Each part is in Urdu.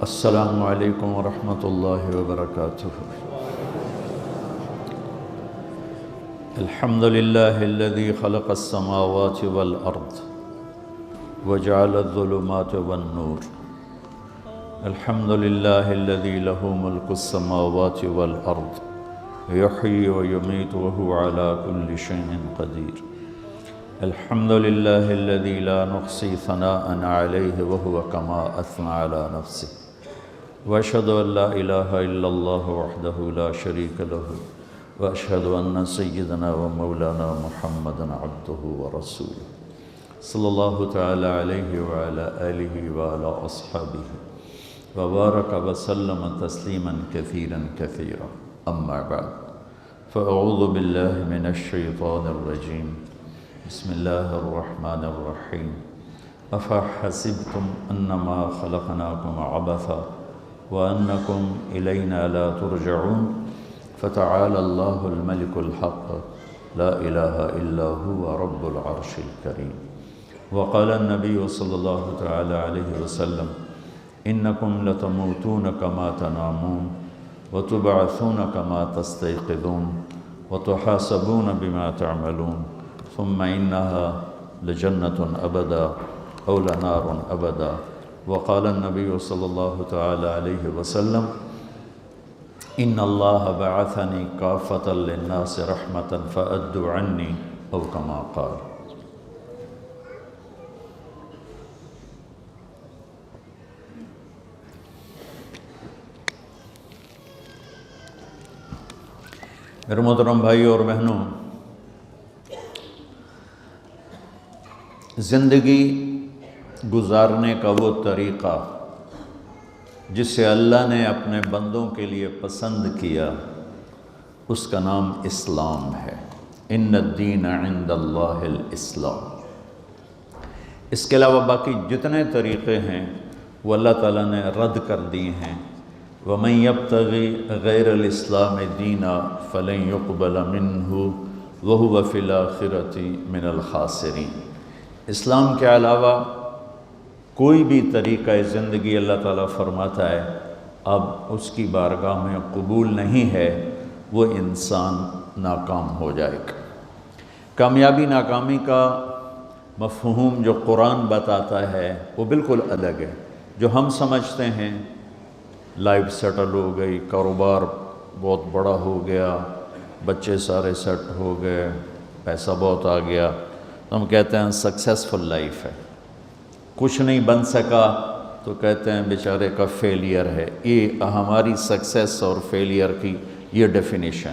السلام علیکم ورحمۃ اللہ وبرکاتہ۔ الحمد للہ الذی خلق السماوات والارض وجعل الظلمات والنور۔ الحمد للہ الذی لہ ملک السماوات والارض یحیی ویمیت وہو علی کل شیء قدیر۔ الحمد للہ الذی لا نحصی ثناء علیہ وہو کما اثنى علی نفسہ۔ واشهد ان لا اله الا الله وحده لا شريك له واشهد ان سيدنا ومولانا محمدا عبده ورسوله صلى الله تعالى عليه وعلى آله وعلى أصحابه وبارك وسلم تسليما كثيرا كثيرا، أما بعد فأعوذ بالله من الشيطان الرجيم، بسم الله الرحمن الرحيم۔ أفحسبتم أنما خلقناكم عبثا وأنكم إلينا لا ترجعون، فتعالى الله الملك الحق لا إله إلا هو رب العرش الكريم۔ وقال النبي صلى الله تعالى عليه وسلم: إنكم لتموتون كما تنامون وتبعثون كما تستيقظون وتحاسبون بما تعملون، ثم إنها لجنة أبدا أو لنار أبدا۔ وقال النبي صلى الله تعالى عليه وسلم: إن الله بعثني كافة للناس رحمة فأدوا عني، أو كما قال۔ میرے محترم بھائیوں اور بہنوں، زندگی گزارنے کا وہ طریقہ جسے اللہ نے اپنے بندوں کے لیے پسند کیا، اس کا نام اسلام ہے۔ ان الدین عند اللہ الاسلام۔ اس کے علاوہ باقی جتنے طریقے ہیں وہ اللہ تعالیٰ نے رد کر دیے ہیں۔ وَمَن يَبْتَغِ غَيْرَ الْإِسْلَامِ دِينًا فَلَن يُقْبَلَ مِنْهُ وَهُوَ فِي الْآخِرَةِ مِنَ الْخَاسِرِينَ۔ اسلام کے علاوہ کوئی بھی طریقہ زندگی اللہ تعالیٰ فرماتا ہے اب اس کی بارگاہ میں قبول نہیں ہے، وہ انسان ناکام ہو جائے گا۔ کامیابی ناکامی کا مفہوم جو قرآن بتاتا ہے وہ بالکل الگ ہے۔ جو ہم سمجھتے ہیں لائف سیٹل ہو گئی، کاروبار بہت بڑا ہو گیا، بچے سارے سیٹ ہو گئے، پیسہ بہت آ گیا، تو ہم کہتے ہیں سکسیسفل لائف ہے۔ کچھ نہیں بن سکا تو کہتے ہیں بیچارے کا فیلئر ہے۔ یہ ہماری سکسیس اور فیلئر کی یہ ڈیفینیشن۔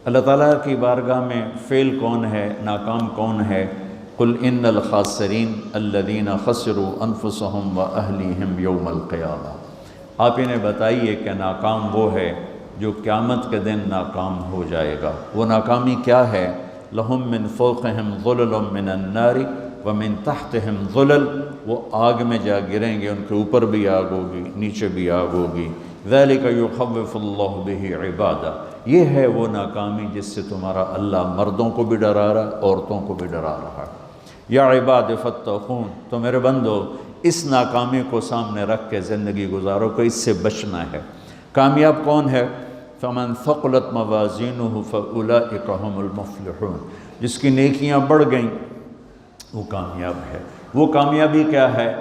اللہ تعالیٰ کی بارگاہ میں فیل کون ہے، ناکام کون ہے؟ قل ان الخاسرین الذین خسروا انفسهم واہلیہم یوم القیامہ۔ آپ انہیں بتائیے کہ ناکام وہ ہے جو قیامت کے دن ناکام ہو جائے گا۔ وہ ناکامی کیا ہے؟ لہم من فوقہم ظلل من النار ومن تحتہم ظلل۔ وہ آگ میں جا گریں گے، ان کے اوپر بھی آگ ہوگی، نیچے بھی آگ ہوگی۔ ذالک یخوف اللہ بہ عبادہ۔ یہ ہے وہ ناکامی جس سے تمہارا اللہ مردوں کو بھی ڈرا رہا ہے، عورتوں کو بھی ڈرا رہا ہے۔ یا عباد فاتقون، تو میرے بندو اس ناکامی کو سامنے رکھ کے زندگی گزارو کہ اس سے بچنا ہے۔ کامیاب کون ہے؟ فمن ثقلت موازینہ فاولئک هم المفلحون۔ جس کی نیکیاں بڑھ گئیں وہ کامیاب ہے۔ وہ کامیابی کیا ہے؟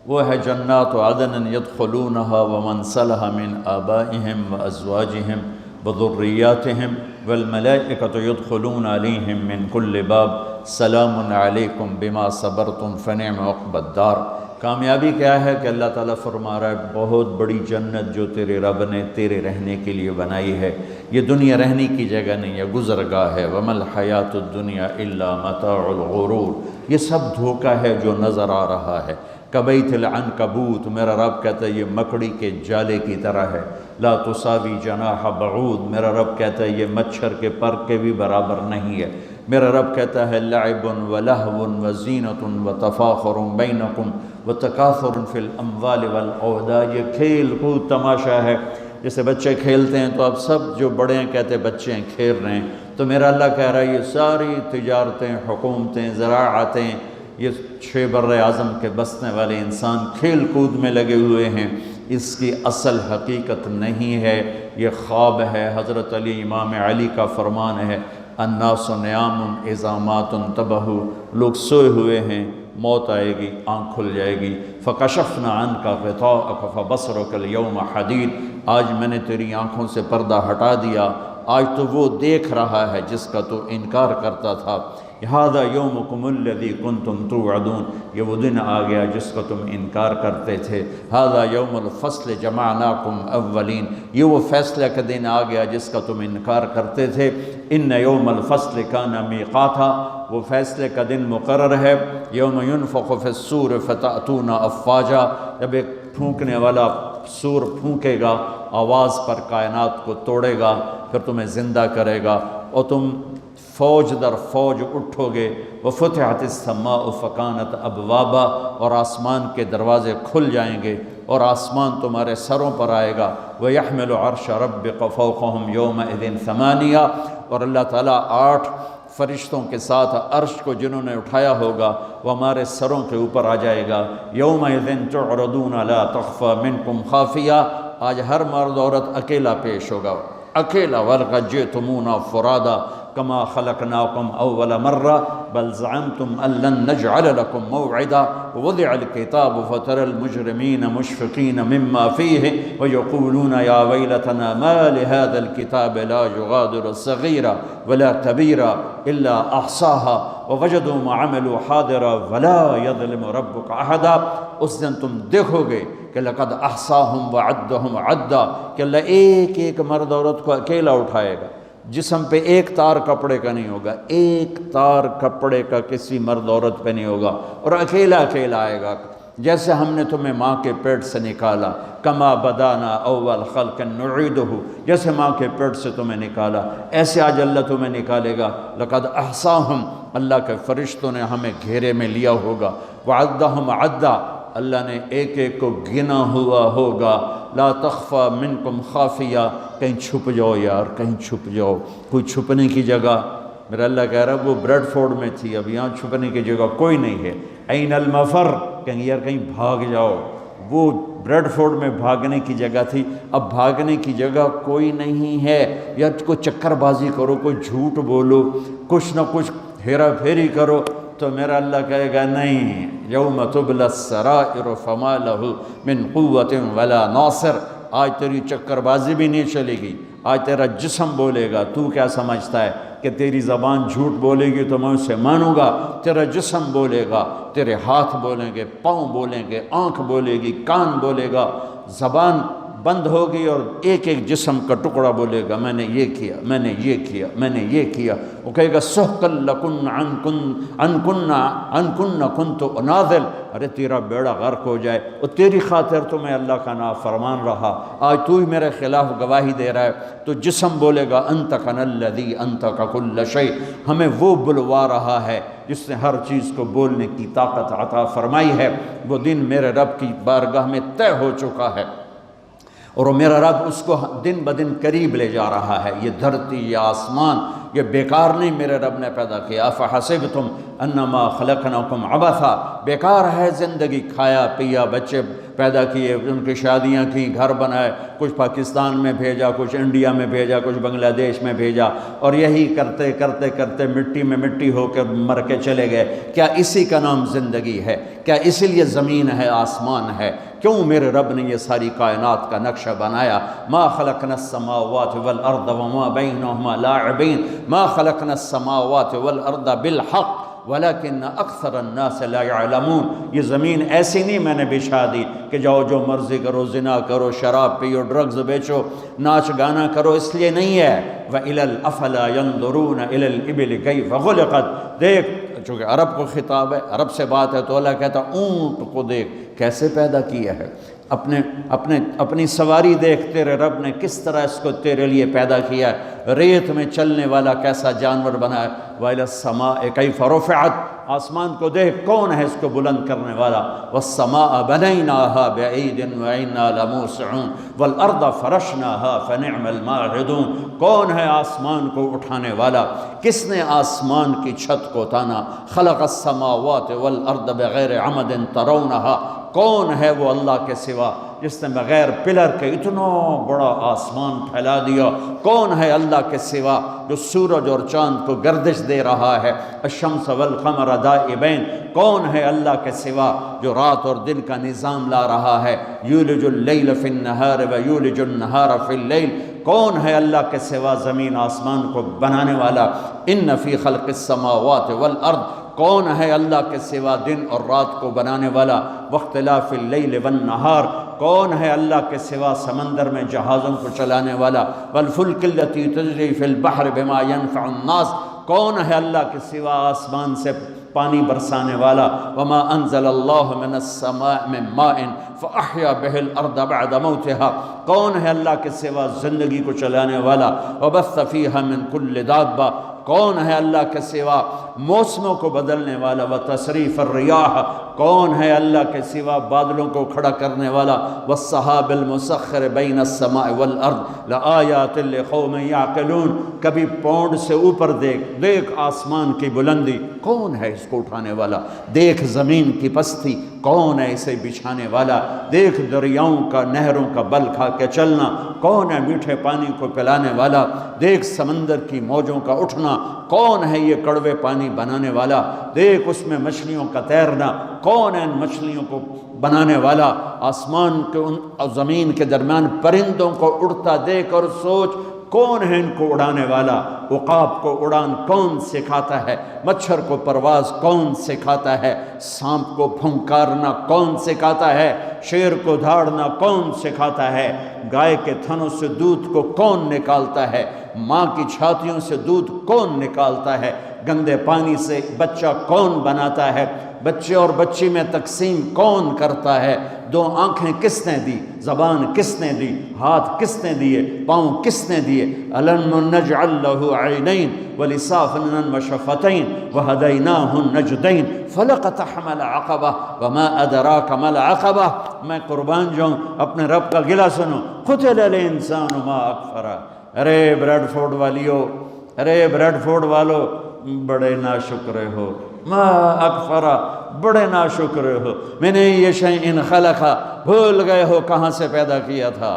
وہ ہے جنات عدن یدخلونہا ومن صلح من آبائہم وازواجہم وذریاتہم والملائکۃ یدخلون علیہم من کل باب سلام علیکم بما صبرتم فنعم عقبی الدار۔ کامیابی کیا ہے کہ اللہ تعالیٰ فرما رہا ہے بہت بڑی جنت جو تیرے رب نے تیرے رہنے کے لیے بنائی ہے، یہ دنیا رہنے کی جگہ نہیں ہے، گزرگاہ ہے۔ وَمَا الْحَيَاةُ الدُّنْيَا إِلَّا مَتَاعُ الْغُرُورِ۔ یہ سب دھوکہ ہے جو نظر آ رہا ہے۔ کَبَيْتِ الْعَنْكَبُوتِ، میرا رب کہتا ہے یہ مکڑی کے جالے کی طرح ہے۔ لَا تُسَاوِي جَنَاحَ بَعُوضٍ، میرا رب کہتا ہے یہ مچھر کے پر کے بھی برابر نہیں ہے۔ میرا رب کہتا ہے لعب ولہو وزینۃ وتفاخر بینکم وتکاثر فی الاموال والاولاد۔ یہ کھیل کود تماشا ہے، جیسے بچے کھیلتے ہیں تو اب سب جو بڑے ہیں کہتے ہیں بچے ہیں کھیل رہے ہیں، تو میرا اللہ کہہ رہا ہے یہ ساری تجارتیں، حکومتیں، زراعتیں، یہ 6 بر اعظم کے بسنے والے انسان کھیل کود میں لگے ہوئے ہیں، اس کی اصل حقیقت نہیں ہے، یہ خواب ہے۔ حضرت علی امام علی کا فرمان ہے، الناس نیام اذا مات انتبہوا، لوگ سوئے ہوئے ہیں، موت آئے گی، آنکھ کھل جائے گی۔ فکشفنا عنک غطاءک فبصرک اليوم حدید، آج میں نے تیری آنکھوں سے پردہ ہٹا دیا، آج تو وہ دیکھ رہا ہے جس کا تو انکار کرتا تھا۔ ھذا یومکم الذی کنتم توعدون، یہ وہ دن آ گیا جس کا تم انکار کرتے تھے۔ ھذا یوم الفصل جمعناکم اولین، یہ وہ فیصلہ کا دن آ گیا جس کا تم انکار کرتے تھے۔ ان یوم الفصل کان میقاتا، وہ فیصلے کا دن مقرر ہے۔ یوم ینفخ فی الصور فتأتون افواجا، جب ایک پھونکنے والا سور پھونکے گا، آواز پر کائنات کو توڑے گا، پھر تمہیں زندہ کرے گا اور تم فوج در فوج اٹھو گے۔ وفتحت السماء فکانت ابوابا، اور آسمان کے دروازے کھل جائیں گے اور آسمان تمہارے سروں پر آئے گا۔ وَيَحْمِلُ عَرْشَ رَبِّكَ فَوْقَهُمْ يَوْمَئِذٍ ثَمَانِيَةٌ، اور اللہ تعالیٰ 8 فرشتوں کے ساتھ عرش کو جنہوں نے اٹھایا ہوگا وہ ہمارے سروں کے اوپر آ جائے گا۔ يَوْمَئِذٍ تُعْرَضُونَ لَا تَخْفَى مِنْكُمْ خَافِيَةٌ، آج ہر مرد عورت اکیلا پیش ہوگا، اکیلا۔ وَلَقَدْ جِئْتُمُونَا فُرَادَىٰ كما خلقناكم أول مرة بل زعمتم أن لن نجعل لكم موعدا ووضع الكتاب فترى المجرمين مشفقين مما فيه ويقولون يا ويلتنا ما لهذا الكتاب لا يغادر صغيرة ولا كبيرة إلا أحصاها ووجدوا ما عملوا حاضرا ولا يظلم ربك أحدا۔ اس دن تم دیکھو گے کہ لقد احصاهم وعدهم عدا، کہ اللہ ایک ایک مرد عورت کو اکیلا اٹھائے گا، جسم پہ ایک تار کپڑے کا نہیں ہوگا، ایک تار کپڑے کا کسی مرد عورت پہ نہیں ہوگا، اور اکیلا اکیلا آئے گا۔ جیسے ہم نے تمہیں ماں کے پیٹ سے نکالا، کما بدانا اول خلق نعیدہ، جیسے ماں کے پیٹ سے تمہیں نکالا ایسے آج اللہ تمہیں نکالے گا۔ لقد احصاہم، اللہ کے فرشتوں نے ہمیں گھیرے میں لیا ہوگا۔ وعدہم عدا، اللہ نے ایک ایک کو گنا ہوا ہوگا۔ لا تخفى منکم خافیہ، کہیں چھپ جاؤ یار، کہیں چھپ جاؤ، کوئی چھپنے کی جگہ۔ میرا اللہ کہہ رہا ہے وہ بریڈ فورڈ میں تھی، اب یہاں چھپنے کی جگہ کوئی نہیں ہے۔ این المفر، کہیں یار کہیں بھاگ جاؤ، وہ بریڈ فورڈ میں بھاگنے کی جگہ تھی، اب بھاگنے کی جگہ کوئی نہیں ہے۔ یا کوئی چکر بازی کرو، کوئی جھوٹ بولو، کچھ نہ کچھ ہیرا پھیری کرو، تو میرا اللہ کہے گا نہیں، یوم تبلی السرائر فما لہ من قوت ولا ناصر، آج تیری چکر بازی بھی نہیں چلے گی، آج تیرا جسم بولے گا۔ تو کیا سمجھتا ہے کہ تیری زبان جھوٹ بولے گی تو میں اسے مانوں گا؟ تیرا جسم بولے گا، تیرے ہاتھ بولیں گے، پاؤں بولیں گے، آنکھ بولے گی، کان بولے گا، زبان بند ہوگی اور ایک ایک جسم کا ٹکڑا بولے گا میں نے یہ کیا، میں نے یہ کیا، میں نے یہ کیا۔ وہ کہے گا سحقا لکن ان کن کنت اناذل، ارے تیرا بیڑا غرق ہو جائے، اور تیری خاطر تو میں اللہ کا نافرمان رہا، آج تو ہی میرے خلاف گواہی دے رہا ہے۔ تو جسم بولے گا انطقنا الذی انطق کل شیء، ہمیں وہ بلوا رہا ہے جس نے ہر چیز کو بولنے کی طاقت عطا فرمائی ہے۔ وہ دن میرے رب کی بارگاہ میں طے ہو چکا ہے، اور میرا رب اس کو دن بدن قریب لے جا رہا ہے۔ یہ دھرتی، یہ آسمان، یہ بیکار نہیں میرے رب نے پیدا کیا۔ افحسبتم انما خلقناکم عبثا، بیکار ہے زندگی، کھایا پیا، بچے پیدا کیے، ان کی شادیاں کی، گھر بنائے، کچھ پاکستان میں بھیجا، کچھ انڈیا میں بھیجا، کچھ بنگلہ دیش میں بھیجا، اور یہی کرتے کرتے کرتے مٹی میں مٹی ہو کے مر کے چلے گئے۔ کیا اسی کا نام زندگی ہے؟ کیا اسی لیے زمین ہے، آسمان ہے؟ کیوں میرے رب نے یہ ساری کائنات کا نقشہ بنایا؟ ما خلقنا السماوات والارض وما بینہما لاعبین، ما خلقنا السماوات والارض بالحق ولیکن اکثر الناس لا یعلمون۔ یہ زمین ایسی نہیں میں نے بچھا دی کہ جاؤ جو مرضی کرو، زنا کرو، شراب پیو، ڈرگز بیچو، ناچ گانا کرو، اس لیے نہیں ہے۔ وَإِلَى الْأَفْلَا يَنْظُرُونَ إِلَى الْإِبِلِ كَيْفَ خُلِقَتْ، دیکھ، چونکہ عرب کو خطاب ہے، عرب سے بات ہے، تو اللہ کہتا اونٹ کو دیکھ کیسے پیدا کیا ہے، اپنی سواری دیکھ، تیرے رب نے کس طرح اس کو تیرے لیے پیدا کیا ہے، ریت میں چلنے والا کیسا جانور بنایا۔ وَإِلَى السَّمَاءِ كَيْفَ رُفِعَتْ، آسمان کو دیکھ کون ہے اس کو بلند کرنے والا۔ وَالسَّمَاءَ بَنَيْنَاهَا بِأَيْدٍ وَإِنَّا لَمُوسِعُونَ وَالْأَرْضَ فَرَشْنَاهَا فَنِعْمَ الْمَاهِدُونَ، کون ہے آسمان کو اٹھانے والا؟ کس نے آسمان کی چھت کو تانا؟ خلق السماوات والارض بغیر عمد ترونها، کون ہے وہ اللہ کے سوا جس نے بغیر پلر کے اتنا بڑا آسمان پھیلا دیا؟ کون ہے اللہ کے سوا جو سورج اور چاند کو گردش دے رہا ہے؟ الشمس والقمر دائبین، کون ہے اللہ کے سوا جو رات اور دن کا نظام لا رہا ہے؟ یولج اللیل فی النہار ویولج النہار فی اللیل، کون ہے اللہ کے سوا زمین آسمان کو بنانے والا؟ ان فی خلق السماوات والارض، کون ہے اللہ کے سوا دن اور رات کو بنانے والا؟ واختلاف اللیل والنہار، کون ہے اللہ کے سوا سمندر میں جہازوں کو چلانے والا؟ والفلک التی تجری فی البحر بما ينفع الناس، کون ہے اللہ کے سوا آسمان سے پانی برسانے والا؟ وما انزل اللہ من السماء من ماء فاحیا بہ الارض بعد موتها، کون ہے اللہ کے سوا زندگی کو چلانے والا؟ وبث فیہا من کل دابہ، کون ہے اللہ کے سوا موسموں کو بدلنے والا؟ وتصریف الریاح، کون ہے اللہ کے سوا بادلوں کو کھڑا کرنے والا؟ والسحاب المسخر بین السماء والارض لآیات لقوم یعقلون، کبھی پونڈ سے اوپر دیکھ آسمان کی بلندی، کون ہے اس کو اٹھانے والا؟ دیکھ زمین کی پستی، کون ہے اسے بچھانے والا؟ دیکھ دریاؤں کا نہروں کا بل کھا کے چلنا، کون ہے میٹھے پانی کو پلانے والا؟ دیکھ سمندر کی موجوں کا اٹھنا، کون ہے یہ کڑوے پانی بنانے والا؟ دیکھ اس میں مچھلیوں کا تیرنا، کون ہے ان مچھلیوں کو بنانے والا؟ آسمان کے اور زمین کے درمیان پرندوں کو اڑتا دیکھ اور سوچ، کون ہے ان کو اڑانے والا؟ عقاب کو اڑان کون سکھاتا ہے؟ مچھر کو پرواز کون سکھاتا ہے؟ سانپ کو پھنکارنا کون سکھاتا ہے؟ شیر کو دھاڑنا کون سکھاتا ہے؟ گائے کے تھنوں سے دودھ کو کون نکالتا ہے؟ ماں کی چھاتیوں سے دودھ کون نکالتا ہے؟ گندے پانی سے بچہ کون بناتا ہے؟ بچے اور بچی میں تقسیم کون کرتا ہے؟ دو آنکھیں کس نے دی؟ زبان کس نے دی؟ ہاتھ کس نے دیے؟ پاؤں کس نے دیے؟ أَلَمْ نَجْعَلْ لَهُ عَيْنَيْنِ وَلِسَانًا وَشَفَتَيْنِ وَهَدَيْنَاهُ النَّجْدَيْنِ فَلَقَتَحَمَ الْعَقَبَةَ وَمَا أَدْرَاكَ مَا الْعَقَبَةُ، میں قربان جاؤں، اپنے رب کا گلہ سنو، قُتِلَ الْإِنسَانُ مَا أَكْفَرَهُ، ارے بریڈ فورڈ والیو، ارے بریڈ فورڈ والو، بڑے ناشکرے ہو، ما اکفرا، بڑے ناشکرے ہو، میں نے یہ شیئن خلقا، بھول گئے ہو کہاں سے پیدا کیا تھا؟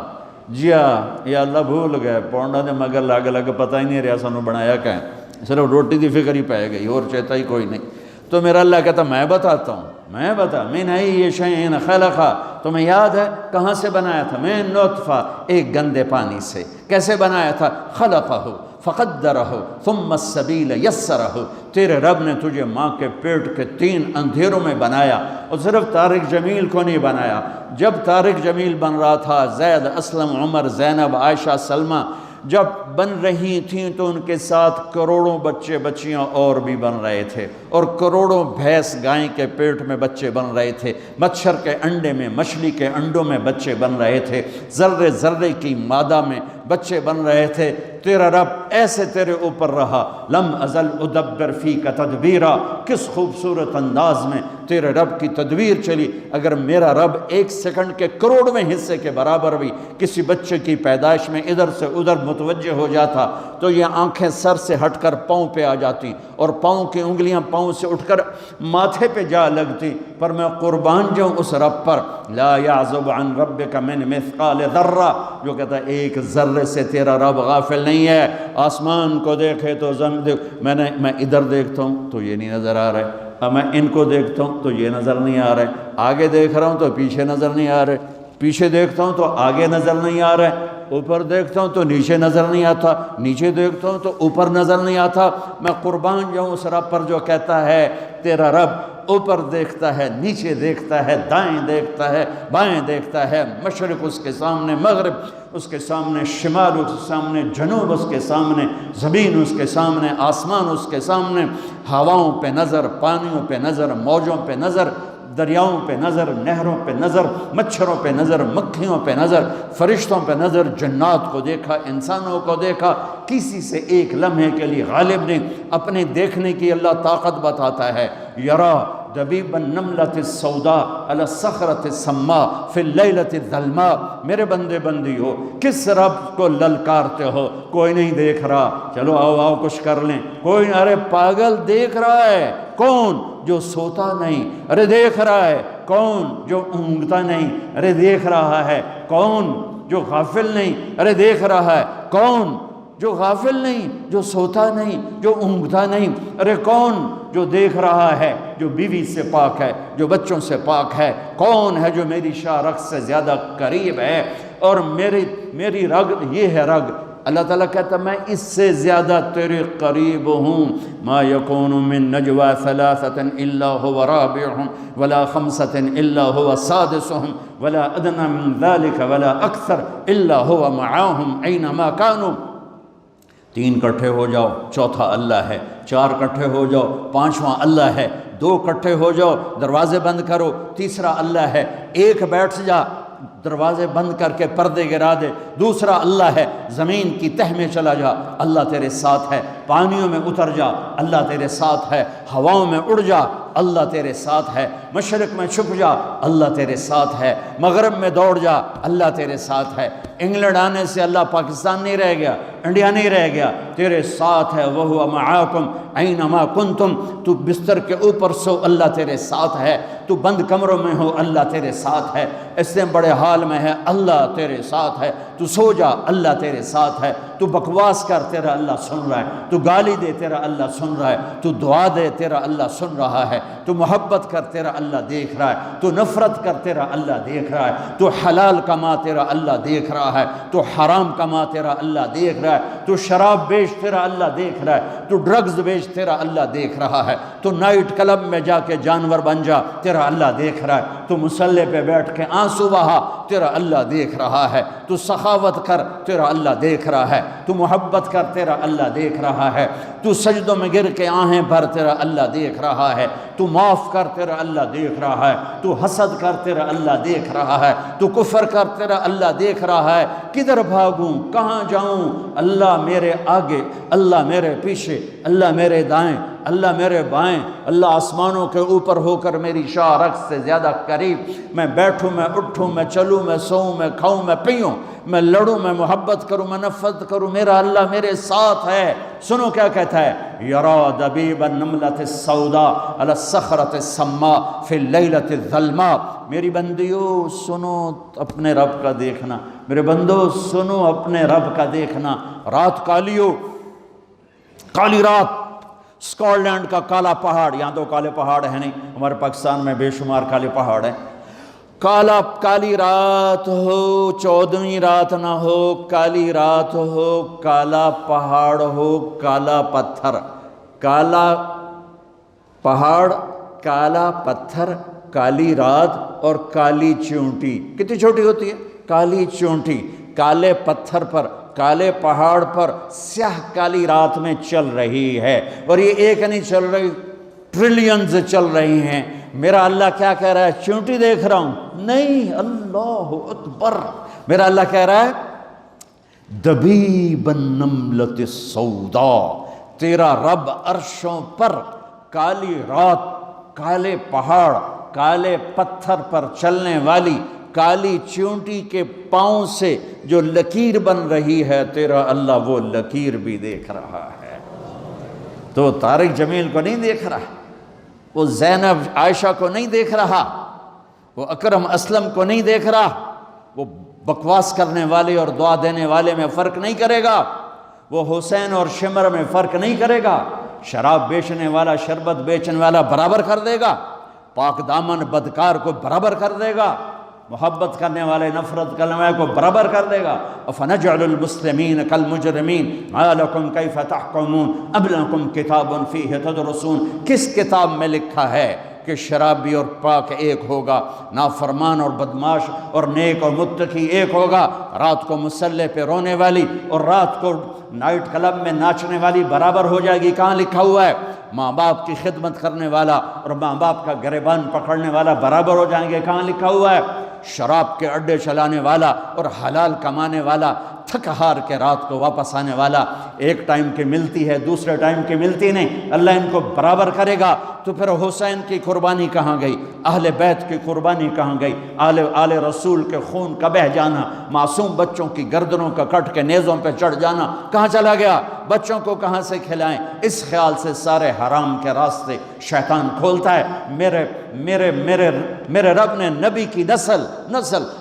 جیا یا اللہ بھول گئے، پونڈا نے مگر لگ لگ پتہ ہی نہیں رہا سانو بنایا کہیں، صرف روٹی دی فکر ہی پائے گئی اور چاہتا ہی کوئی نہیں۔ تو میرا اللہ کہتا میں بتاتا ہوں، میں بتا، من ای شیئن خلقا، تمہیں یاد ہے کہاں سے بنایا تھا؟ من نطفہ، ایک گندے پانی سے۔ کیسے بنایا تھا؟ خلقہ فقدرہ ثم السبیل یسرہ، تیرے رب نے تجھے ماں کے پیٹ کے 3 اندھیروں میں بنایا، اور صرف طارق جمیل کو نہیں بنایا۔ جب طارق جمیل بن رہا تھا، زید، اسلم، عمر، زینب، عائشہ، سلمہ جب بن رہی تھیں تو ان کے ساتھ کروڑوں بچے بچیاں اور بھی بن رہے تھے، اور کروڑوں بھینس گائیں کے پیٹ میں بچے بن رہے تھے، مچھر کے انڈے میں، مچھلی کے انڈوں میں بچے بن رہے تھے، ذرے ذرے کی مادہ میں بچے بن رہے تھے۔ تیرا رب ایسے تیرے اوپر رہا، لم ازل ادبر فیک تدبیرا، کس خوبصورت انداز میں تیرے رب کی تدبیر چلی۔ اگر میرا رب 1 سیکنڈ کے کروڑویں حصے کے برابر بھی کسی بچے کی پیدائش میں ادھر سے ادھر متوجہ ہو جاتا تو یہ آنکھیں سر سے ہٹ کر پاؤں پہ آ جاتی، اور پاؤں کی انگلیاں پاؤں سے اٹھ کر ماتھے پہ جا لگتی۔ پر میں قربان جاؤں اس رب پر، لا یعزب عن ربک من مثقال ذرہ، جو کہتا ہے 1 ذرے سے تیرا رب غافل نہیں ہے۔ آسمان کو دیکھے تو زمین دیکھ، میں ادھر دیکھتا ہوں تو یہ نہیں نظر آ رہا ہے، اب میں ان کو دیکھتا ہوں تو یہ نظر نہیں آ رہا ہے، آگے دیکھ رہا ہوں تو پیچھے نظر نہیں آ رہے، پیچھے دیکھتا ہوں تو آگے نظر نہیں آ رہا ہے، اوپر دیکھتا ہوں تو نیچے نظر نہیں آتا، نیچے دیکھتا ہوں تو اوپر نظر نہیں آتا۔ میں قربان جاؤں اس رب پر جو کہتا ہے تیرا رب اوپر دیکھتا ہے، نیچے دیکھتا ہے، دائیں دیکھتا ہے، بائیں دیکھتا ہے، مشرق اس کے سامنے، مغرب اس کے سامنے، شمال اس کے سامنے، جنوب اس کے سامنے، زمین اس کے سامنے، آسمان اس کے سامنے، ہواؤں پہ نظر، پانیوں پہ نظر، موجوں پہ نظر، دریاؤں پہ نظر، نہروں پہ نظر، مچھروں پہ نظر، مکھیوں پہ نظر، فرشتوں پہ نظر، جنات کو دیکھا، انسانوں کو دیکھا، کسی سے ایک لمحے کے لیے غالب نہیں۔ اپنے دیکھنے کی اللہ طاقت بتاتا ہے، یرا دبیب النملۃ السوداء علی الصخرۃ السماء فی اللیلۃ الظلماء۔ میرے بندے بندی ہو، کس رب کو للکارتے ہو؟ کوئی نہیں دیکھ رہا، چلو آؤ آؤ کچھ کر لیں، کوئی، ارے پاگل دیکھ رہا ہے، کون؟ جو سوتا نہیں، ارے دیکھ رہا ہے، کون جو اونگتا نہیں، ارے دیکھ رہا ہے، کون جو غافل نہیں، ارے دیکھ رہا ہے، کون جو غافل نہیں، جو سوتا نہیں، جو اونگتا نہیں، ارے کون جو دیکھ رہا ہے، جو بیوی سے پاک ہے، جو بچوں سے پاک ہے، کون ہے جو میری شاہ رگ سے زیادہ قریب ہے، اور میری رگ یہ ہے رگ۔ اللہ تعالیٰ کہتا ہے میں اس سے زیادہ تیرے قریب ہوں۔ ما یکون من نجوى ثلاثة الا هو رابعهم ولا خمسة الا هو سادسهم ولا ادنى من ذلك ولا اکثر الا هو معاهم اینما كانوا۔ تین کٹھے ہو جاؤ، چوتھا اللہ ہے، چار کٹھے ہو جاؤ، پانچواں اللہ ہے، دو کٹھے ہو جاؤ، دروازے بند کرو، تیسرا اللہ ہے، ایک بیٹھ جا، دروازے بند کر کے پردے گرا دے، دوسرا اللہ ہے، زمین کی تہ میں چلا جا، اللہ تیرے ساتھ ہے، پانیوں میں اتر جا، اللہ تیرے ساتھ ہے، ہواؤں میں اڑ جا، اللہ تیرے ساتھ ہے، مشرق میں چھپ جا، اللہ تیرے ساتھ ہے، مغرب میں دوڑ جا، اللہ تیرے ساتھ ہے۔ انگلینڈ آنے سے اللہ پاکستان نہیں رہ گیا، انڈیا نہیں رہ گیا، تیرے ساتھ ہے۔ وَهُوَ مَعَاكُمْ أَيْنَمَا كُنْتُمْ، تو بستر کے اوپر سو، اللہ تیرے ساتھ ہے، تو بند کمروں میں ہو، اللہ تیرے ساتھ ہے، اس سے بڑے حال میں ہے، اللہ تیرے ساتھ ہے، تو سو جا، اللہ تیرے ساتھ ہے، تو بکواس کر، تیرا اللہ سن رہا ہے، تو گالی دے، تیرا اللہ سن رہا ہے، تو دعا دے، تیرا اللہ سن رہا ہے، تو محبت کر، تیرا اللہ دیکھ رہا ہے، تو نفرت کر، تیرا اللہ دیکھ رہا ہے، تو حلال کما، تیرا اللہ دیکھ رہا ہے، تو حرام کما، تیرا اللہ دیکھ رہا ہے، تو شراب بیچ، تیرا اللہ دیکھ رہا ہے، تو ڈرگز بیچ، تیرا اللہ دیکھ رہا ہے، تو نائٹ کلب میں جا کے جانور بن جا، تیرا اللہ دیکھ رہا ہے، تو مصلی پہ بیٹھ کے آنسو بہا، تیرا اللہ دیکھ رہا ہے، تو سخاوت کر، تیرا اللہ دیکھ رہا ہے، تو محبت کر، تیرا اللہ دیکھ رہا ہے، تو سجدوں میں گر کے آہیں بھر، تیرا اللہ دیکھ رہا ہے، تو معاف کر، تیرا اللہ دیکھ رہا ہے، تو حسد کر، تیرا اللہ دیکھ رہا ہے، تو کفر کر، تیرا اللہ دیکھ رہا ہے، کدھر بھاگوں، کہاں جاؤں، اللہ میرے آگے، اللہ میرے پیچھے، اللہ میرے دائیں، اللہ میرے بائیں، اللہ آسمانوں کے اوپر ہو کر میری شاہ رگ سے زیادہ قریب، میں بیٹھوں، میں اٹھوں، میں چلوں، میں سوؤں، میں کھاؤں، میں پیوں، میں لڑوں، میں محبت کروں، میں نفرت کروں، میرا اللہ میرے ساتھ ہے۔ سنو کیا کہتا ہے، یرا دبیب النملۃ السوداء علی الصخرۃ السماء فی اللیلۃ الظلماء۔ میری بندیو سنو اپنے رب کا دیکھنا، میرے بندو سنو اپنے رب کا دیکھنا۔ رات کالیو، کالی رات، اسکاٹ لینڈ کا کالا پہاڑ، یہاں تو کالے پہاڑ ہیں نہیں، ہمارے پاکستان میں بے شمار کالے پہاڑ ہیں۔ کالی رات ہو، 14ویں رات نہ ہو، کالی رات ہو، کالا پہاڑ ہو، کالا پتھر، کالا پہاڑ، کالا پتھر، کالی رات اور کالی چونٹی۔ کتنی چھوٹی ہوتی ہے کالی چونٹی، کالے پتھر پر، کالے پہاڑ پر، سیاہ کالی رات میں چل رہی ہے، اور یہ ایک نہیں چل رہی، ٹریلینز چل رہی ہیں۔ میرا اللہ کیا کہہ رہا ہے، چونٹی دیکھ رہا ہوں؟ نہیں، اللہ اکبر، میرا اللہ کہہ رہا ہے دبیب النملۃ السوداء، تیرا رب عرشوں پر کالی رات، کالے پہاڑ، کالے پتھر پر چلنے والی کالی چونٹی کے پاؤں سے جو لکیر بن رہی ہے، تیرا اللہ وہ لکیر بھی دیکھ رہا ہے۔ تو طارق جمیل کو نہیں دیکھ رہا، وہ زینب عائشہ کو نہیں دیکھ رہا، وہ اکرم اسلم کو نہیں دیکھ رہا، وہ بکواس کرنے والے اور دعا دینے والے میں فرق نہیں کرے گا، وہ حسین اور شمر میں فرق نہیں کرے گا، شراب بیچنے والا شربت بیچنے والا برابر کر دے گا، پاک دامن بدکار کو برابر کر دے گا، محبت کرنے والے نفرت کرنے والے کو برابر کر دے گا۔ أَفَنَجْعَلُ الْمُسْلِمِينَ كَالْمُجْرِمِينَ مَا لَكُمْ كَيْفَ تَحْكُمُونَ أَمْ لَكُمْ كِتَابٌ فِيهِ تَدْرُسُونَ۔ کس کتاب میں لکھا ہے کہ شرابی اور پاک ایک ہوگا، نافرمان اور بدماش اور نیک اور متقی ایک ہوگا، رات کو مصلی پہ رونے والی اور رات کو نائٹ کلب میں ناچنے والی برابر ہو جائے گی؟ کہاں لکھا ہوا ہے؟ ماں باپ کی خدمت کرنے والا اور ماں باپ کا گریبان پکڑنے والا برابر ہو جائیں گے؟ کہاں لکھا ہوا ہے؟ شراب کے اڈے چلانے والا اور حلال کمانے والا تھک ہار کے رات کو واپس آنے والا، ایک ٹائم کی ملتی ہے دوسرے ٹائم کی ملتی نہیں، اللہ ان کو برابر کرے گا۔ تو پھر حسین کی قربانی کہاں گئی؟ اہل بیت کی قربانی کہاں گئی؟ آل رسول کے خون کا بہہ جانا، معصوم بچوں کی گردنوں کا کٹ کے نیزوں پہ چڑھ جانا کہاں چلا گیا؟ بچوں کو کہاں سے کھلائیں؟ اس خیال سے سارے حرام کے راستے شیطان کھولتا ہے۔ میرے رب نے نبی کی نسل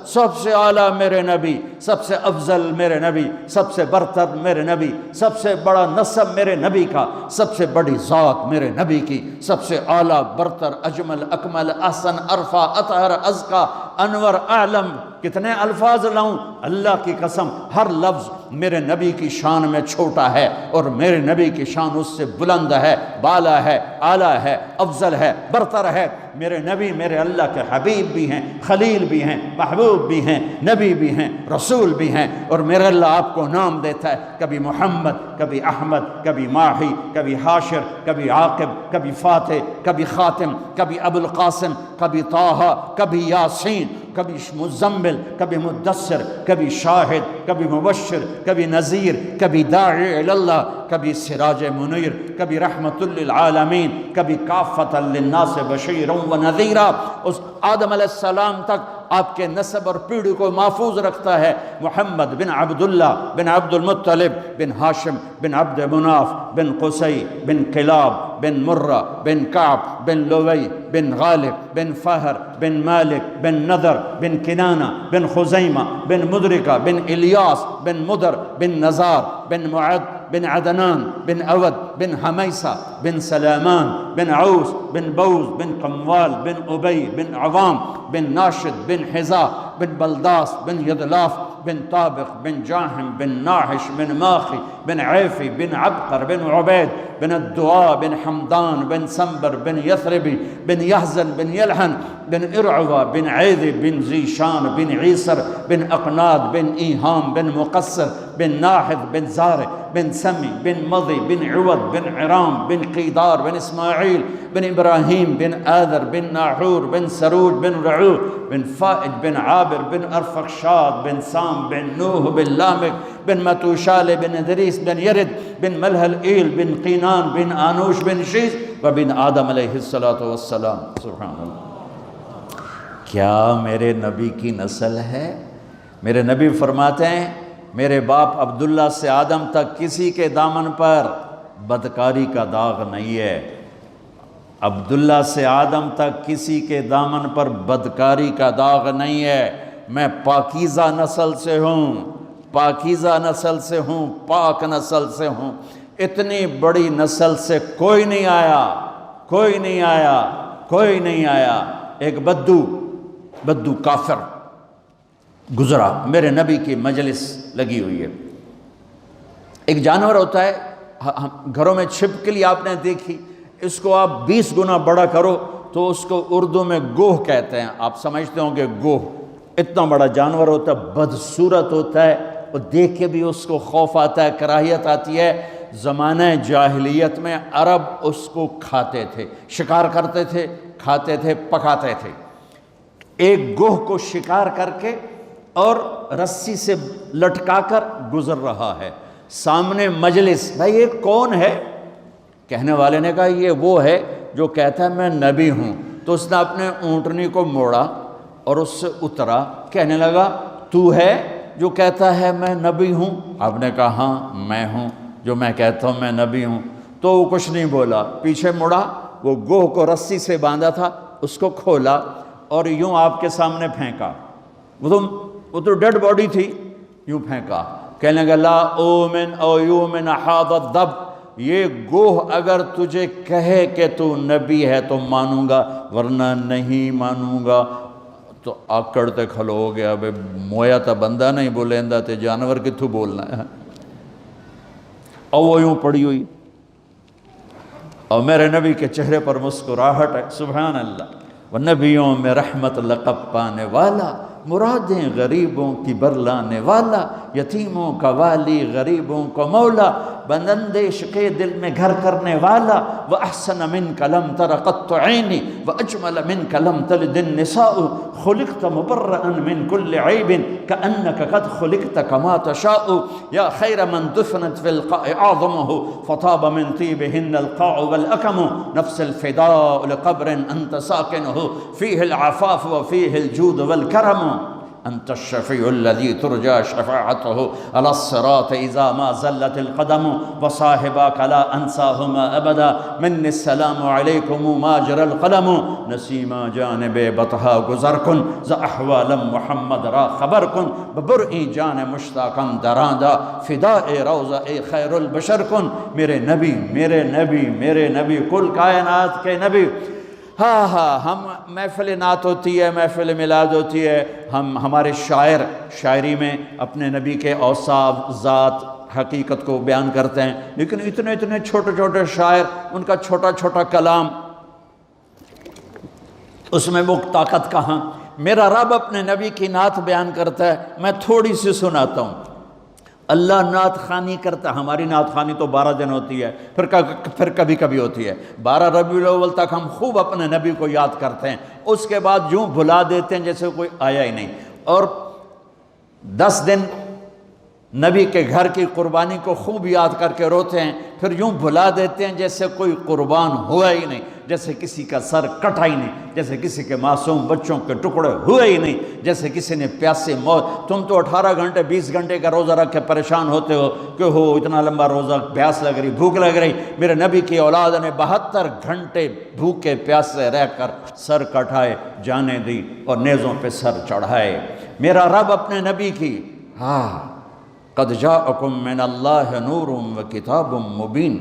سب سے اعلیٰ میرے نبی، سب سے افضل میرے نبی، سب سے برتر میرے نبی، سب سے بڑا نسب میرے نبی کا، سب سے بڑی ذات میرے نبی کی، سب سے اعلیٰ برتر اجمل اکمل احسن ارفع اطہر ازکا انور اعلم، کتنے الفاظ لاؤں؟ اللہ کی قسم ہر لفظ میرے نبی کی شان میں چھوٹا ہے، اور میرے نبی کی شان اس سے بلند ہے، بالا ہے، اعلیٰ ہے، افضل ہے، برتر ہے۔ میرے نبی میرے اللہ کے حبیب بھی ہیں، خلیل بھی ہیں، محبوب بھی ہیں، نبی بھی ہیں، رسول بھی ہیں، اور میرے اللہ آپ کو نام دیتا ہے، کبھی محمد، کبھی احمد، کبھی ماہی، کبھی حاشر، کبھی عاقب، کبھی فاتح، کبھی خاتم، کبھی ابو القاسم، کبھی طٰہٰ، کبھی یاسین، کبھی مزمل، کبھی مدثر، کبھی شاہد، کبھی مبشر، کبھی نذیر، کبھی داعی الی اللہ، کبھی سراج منیر، کبھی رحمت للعالمین، کبھی کافۃ للناس بشیرا و نذیرا۔ اس آدم علیہ السلام تک آپ کے نسب اور پیڑھی کو محفوظ رکھتا ہے۔ محمد بن عبداللہ بن عبد المطلب بن ہاشم بن عبد مناف بن قصی بن کلاب بن مرہ بن کعب بن لوی بن غالب بن فہر بن مالک بن نضر بن کنانہ بن خزیمہ بن مدرکہ بن الیاس بن مدر بن نزار بن معد بن عدنان بن اود بن حمیسہ بن سلامان بن عوس بن بوز بن قموال بن ابی بن عوام بن ناشد بن حذاء بن بلداس بن یدلاف بن طابق بن جاہم بن ناحش بن ماخی بن عیفی بن عبقر بن عبید بن الدعاء بن حمدان بن سنبر بن یثربی بن یحزن بن یلحن بن ارعوہ بن عیدی بن زیشان بن عیسر بن اقناد بن ایہام بن مقصر بن ناحد بن زارع بن سمی بن مضی بن عوض بن عرام بن قیدار بن اسماعیل بن ابراہیم بن آذر بن ناحور بن سروج بن رعوع بن فائد بن عابر بن ارفخشاد بن سام بن نوح بن لامک بن متوشال بن ادریس بن یرد بن ملہل ایل بن قینان بن آنوش بن شیز وبن آدم علیہ السلام۔ سبحان اللہ۔ کیا میرے نبی کی نسل ہے؟ میرے نبی فرماتے ہیں میرے باپ عبداللہ سے آدم تک کسی کے دامن پر بدکاری کا داغ نہیں ہے۔ عبداللہ سے آدم تک کسی کے دامن پر بدکاری کا داغ نہیں ہے۔ میں پاکیزہ نسل سے ہوں، پاکیزہ نسل سے ہوں، پاک نسل سے ہوں۔ اتنی بڑی نسل سے کوئی نہیں آیا، کوئی نہیں آیا، کوئی نہیں آیا۔ ایک بدو کافر گزرا، میرے نبی کی مجلس لگی ہوئی ہے۔ ایک جانور ہوتا ہے گھروں میں چھپکلی، آپ نے دیکھی، اس کو آپ 20 گنا بڑا کرو تو اس کو اردو میں گوہ کہتے ہیں، آپ سمجھتے ہوں گے گوہ۔ اتنا بڑا جانور ہوتا ہے، بدصورت ہوتا ہے، اور دیکھ کے بھی اس کو خوف آتا ہے، کراہیت آتی ہے۔ زمانہ جاہلیت میں عرب اس کو کھاتے تھے، شکار کرتے تھے، کھاتے تھے، پکاتے تھے۔ ایک گوہ کو شکار کر کے اور رسی سے لٹکا کر گزر رہا ہے، سامنے مجلس، بھائی یہ کون ہے؟ کہنے والے نے کہا یہ وہ ہے جو کہتا ہے میں نبی ہوں۔ تو اس نے اپنے اونٹنی کو موڑا اور اس سے اترا، کہنے لگا تو ہے جو کہتا ہے میں نبی ہوں؟ آپ نے کہا ہاں میں ہوں جو میں کہتا ہوں میں نبی ہوں۔ تو وہ کچھ نہیں بولا، پیچھے مڑا، وہ گوہ کو رسی سے باندھا تھا اس کو کھولا اور یوں آپ کے سامنے پھینکا۔ وہ تو ڈیڈ باڈی تھی، یوں پھینکا، کہنے لگا لا اومن او یومن حاض الدب، یہ گوہ اگر تجھے کہے کہ تو نبی ہے تو مانوں گا ورنہ نہیں مانوں گا۔ تو آکڑ تے کھلو ہو گیا، بے مویا تا بندہ نہیں بولیندا تے جانور کتھوں بولنا ہے۔ اور وہ یوں پڑی ہوئی، اور میرے نبی کے چہرے پر مسکراہٹ ہے، سبحان اللہ۔ وہ نبیوں میں رحمت لقب پانے والا، مرادیں غریبوں کی برلانے والا، یتیموں کا والی غریبوں کو مولا، بلند عشق دل میں گھر کرنے والا، وَأَحْسَنَ مِنْكَ لَمْ تَرَ قَطُّ عَيْنِي وَأَجْمَلَ مِنْكَ لَمْ تَلِدِ النِّسَاءُ خُلِقْتَ مُبَرَّأً مِنْ كُلِّ عَيْبٍ كَأَنَّكَ قَدْ خُلِقْتَ كَمَا تَشَاءُ يَا خَيْرَ مَنْ دُفِنَتْ فِي الْقَاعِ أَعْظَمُهُ فَطَابَ مِنْ طِيبِهِنَّ الْقَاعُ وَالْأَكَمُ نَفْسِ الْفِدَاءُ لِقَبْرٍ أَنْتَ سَاكِنُهُ فِيهِ الْعَفَافُ وَفِيهِ الْجُودُ وَالْكَرَمُ أنت الشفيع الذي ترجى شفاعته على الصراط إذا ما زلت القدم وصاحبك لا أنساهما أبدا مني السلام عليكم ما جرى القلم نسيما جانب بطها گزر کن ز احوال محمد را خبر کن ببرئی جان مشتاقاً دراندہ فداء روضہ خیر البشر کن میرے نبی میرے نبی میرے نبی کل کائنات کے نبی۔ ہاں ہاں ہم محفل نعت ہوتی ہے، محفل میلاد ہوتی ہے، ہمارے شاعر شاعری میں اپنے نبی کے اوصاف ذات حقیقت کو بیان کرتے ہیں، لیکن اتنے اتنے چھوٹے چھوٹے شاعر، ان کا چھوٹا چھوٹا کلام، اس میں وہ طاقت کہاں۔ میرا رب اپنے نبی کی نعت بیان کرتا ہے، میں تھوڑی سی سناتا ہوں۔ اللہ نعت خوانی کرتا ہے، ہماری نعت خوانی تو 12 دن ہوتی ہے، پھر کبھی کبھی ہوتی ہے۔ 12 ربیع الاول تک ہم خوب اپنے نبی کو یاد کرتے ہیں، اس کے بعد یوں بھلا دیتے ہیں جیسے کوئی آیا ہی نہیں، اور 10 دن نبی کے گھر کی قربانی کو خوب یاد کر کے روتے ہیں، پھر یوں بھلا دیتے ہیں جیسے کوئی قربان ہوا ہی نہیں، جیسے کسی کا سر کٹا ہی نہیں، جیسے کسی کے معصوم بچوں کے ٹکڑے ہوئے ہی نہیں، جیسے کسی نے پیاسے موت۔ تم تو 18 گھنٹے 20 گھنٹے کا روزہ رکھ کے پریشان ہوتے ہو کہ ہو اتنا لمبا روزہ، پیاس لگ رہی، بھوک لگ رہی۔ میرے نبی کی اولاد نے 72 گھنٹے بھوکے پیاسے رہ کر سر کٹائے، جانیں دی اور نیزوں پہ سر چڑھائے۔ میرا رب اپنے نبی کی قد جاءکم من اللہ نور وکتاب مبین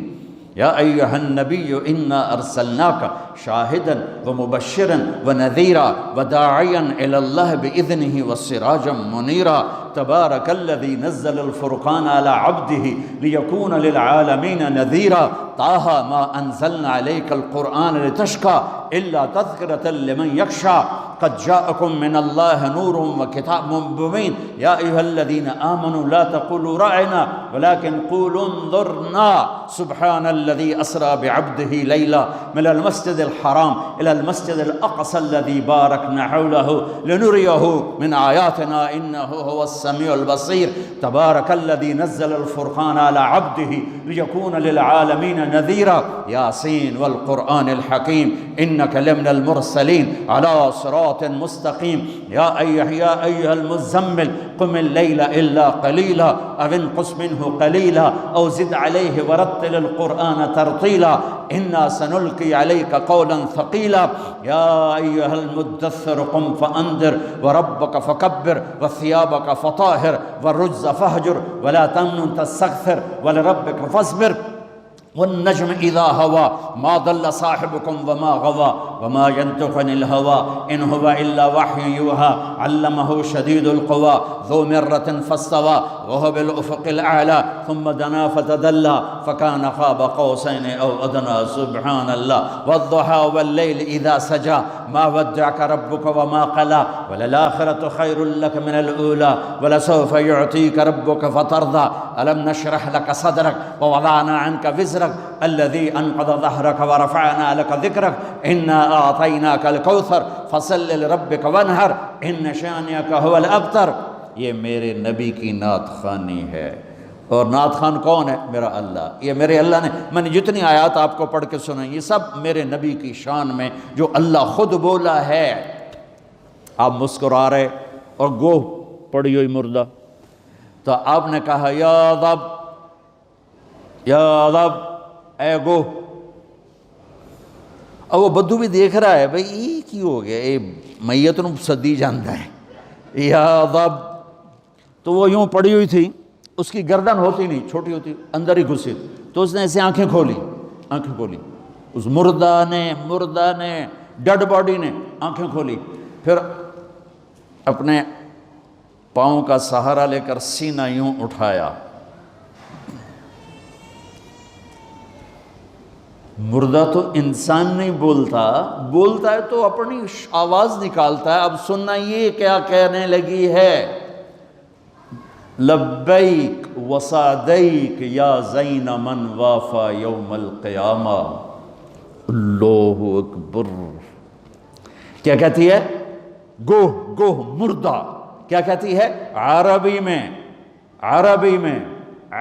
یا ایہا النبی انا ارسلناک شاہدا ومبشرا ونذیرا وداعیا الی اللہ باذنہ وسراجا منیرا تبارک الذی نزل الفرقان علی عبدہ لیکون للعالمین نذیرا طه ما انزلنا عليك القرآن لتشقى الا تذکرة لمن یخشى قد جاءكم من الله نور وكتاب مبين يا أيها الذين آمنوا لا تقولوا رأينا ولكن قولوا انظرنا سبحان الذي أسرى بعبده ليلا من المسجد الحرام إلى المسجد الأقصى الذي باركنا حوله لنريه من آياتنا إنه هو السميع البصير تبارك الذي نزل الفرقان على عبده ليكون للعالمين نذيرا ياسين والقرآن الحكيم إنك لمن المرسلين على صراط مستقيم يا أيها المزمل قم الليل إلا قليلا أو انقص منه قليلا أو زد عليه ورتل القرآن ترتيلا إنا سنلقي عليك قولا ثقيلا يا أيها المدثر قم فأنذر وربك فكبر وثيابك فطاهر والرجز فاهجر ولا تمنن تستكثر ولربك فاصبر والنجم إذا هوى ما ضل صاحبكم وما غوى وما ينطق عن الهوى إن هو إلا وحي يوحى علمه شديد القوى ذو مرة فاستوى وهو بالأفق الأعلى ثم دنا فتدلى فكان قاب قوسين أو أدنى سبحان الله والضحى والليل إذا سجى ما ودعك ربك وما قلى وللآخرة خير لك من الأولى ولسوف يعطيك ربك فترضى ألم نشرح لك صدرك ووضعنا عنك وزرك الذي أنقض ظهرك ورفعنا لك ذكرك إنا أعطيناك الكوثر فصل لربك وانحر إن شانئك هو الأبتر۔ یہ میرے نبی کی نعت خوانی ہے، اور نعت خوان کون ہے؟ میرا اللہ۔ یہ میرے اللہ نے، میں نے جتنی آیات آپ کو پڑھ کے سنائیں یہ سب میرے نبی کی شان میں جو اللہ خود بولا ہے۔ آپ مسکرا رہے اور گوہ پڑی ہوئی مردہ، تو آپ نے کہا یا رب یا رب اے گوہ، اور وہ بدو بھی دیکھ رہا ہے بھئی یہ کی ہو گیا، اے میت نو صدی جانتا ہے یا رب۔ تو وہ یوں پڑی ہوئی تھی، اس کی گردن ہوتی نہیں، چھوٹی ہوتی، اندر ہی گھسی، تو اس نے ایسے آنکھیں کھولی، اس مردہ نے ڈیڈ باڈی نے آنکھیں کھولی، پھر اپنے پاؤں کا سہارا لے کر سینہ یوں اٹھایا، مردہ تو انسان نہیں بولتا، بولتا ہے تو اپنی آواز نکالتا ہے۔ اب سننا یہ کیا کہنے لگی ہے، لبیک وسعدیک یا زین من وافا یوم القیامہ۔ اللہ اکبر، کیا کہتی ہے؟ گوہ گوہ مردہ کیا کہتی ہے عربی میں، عربی میں،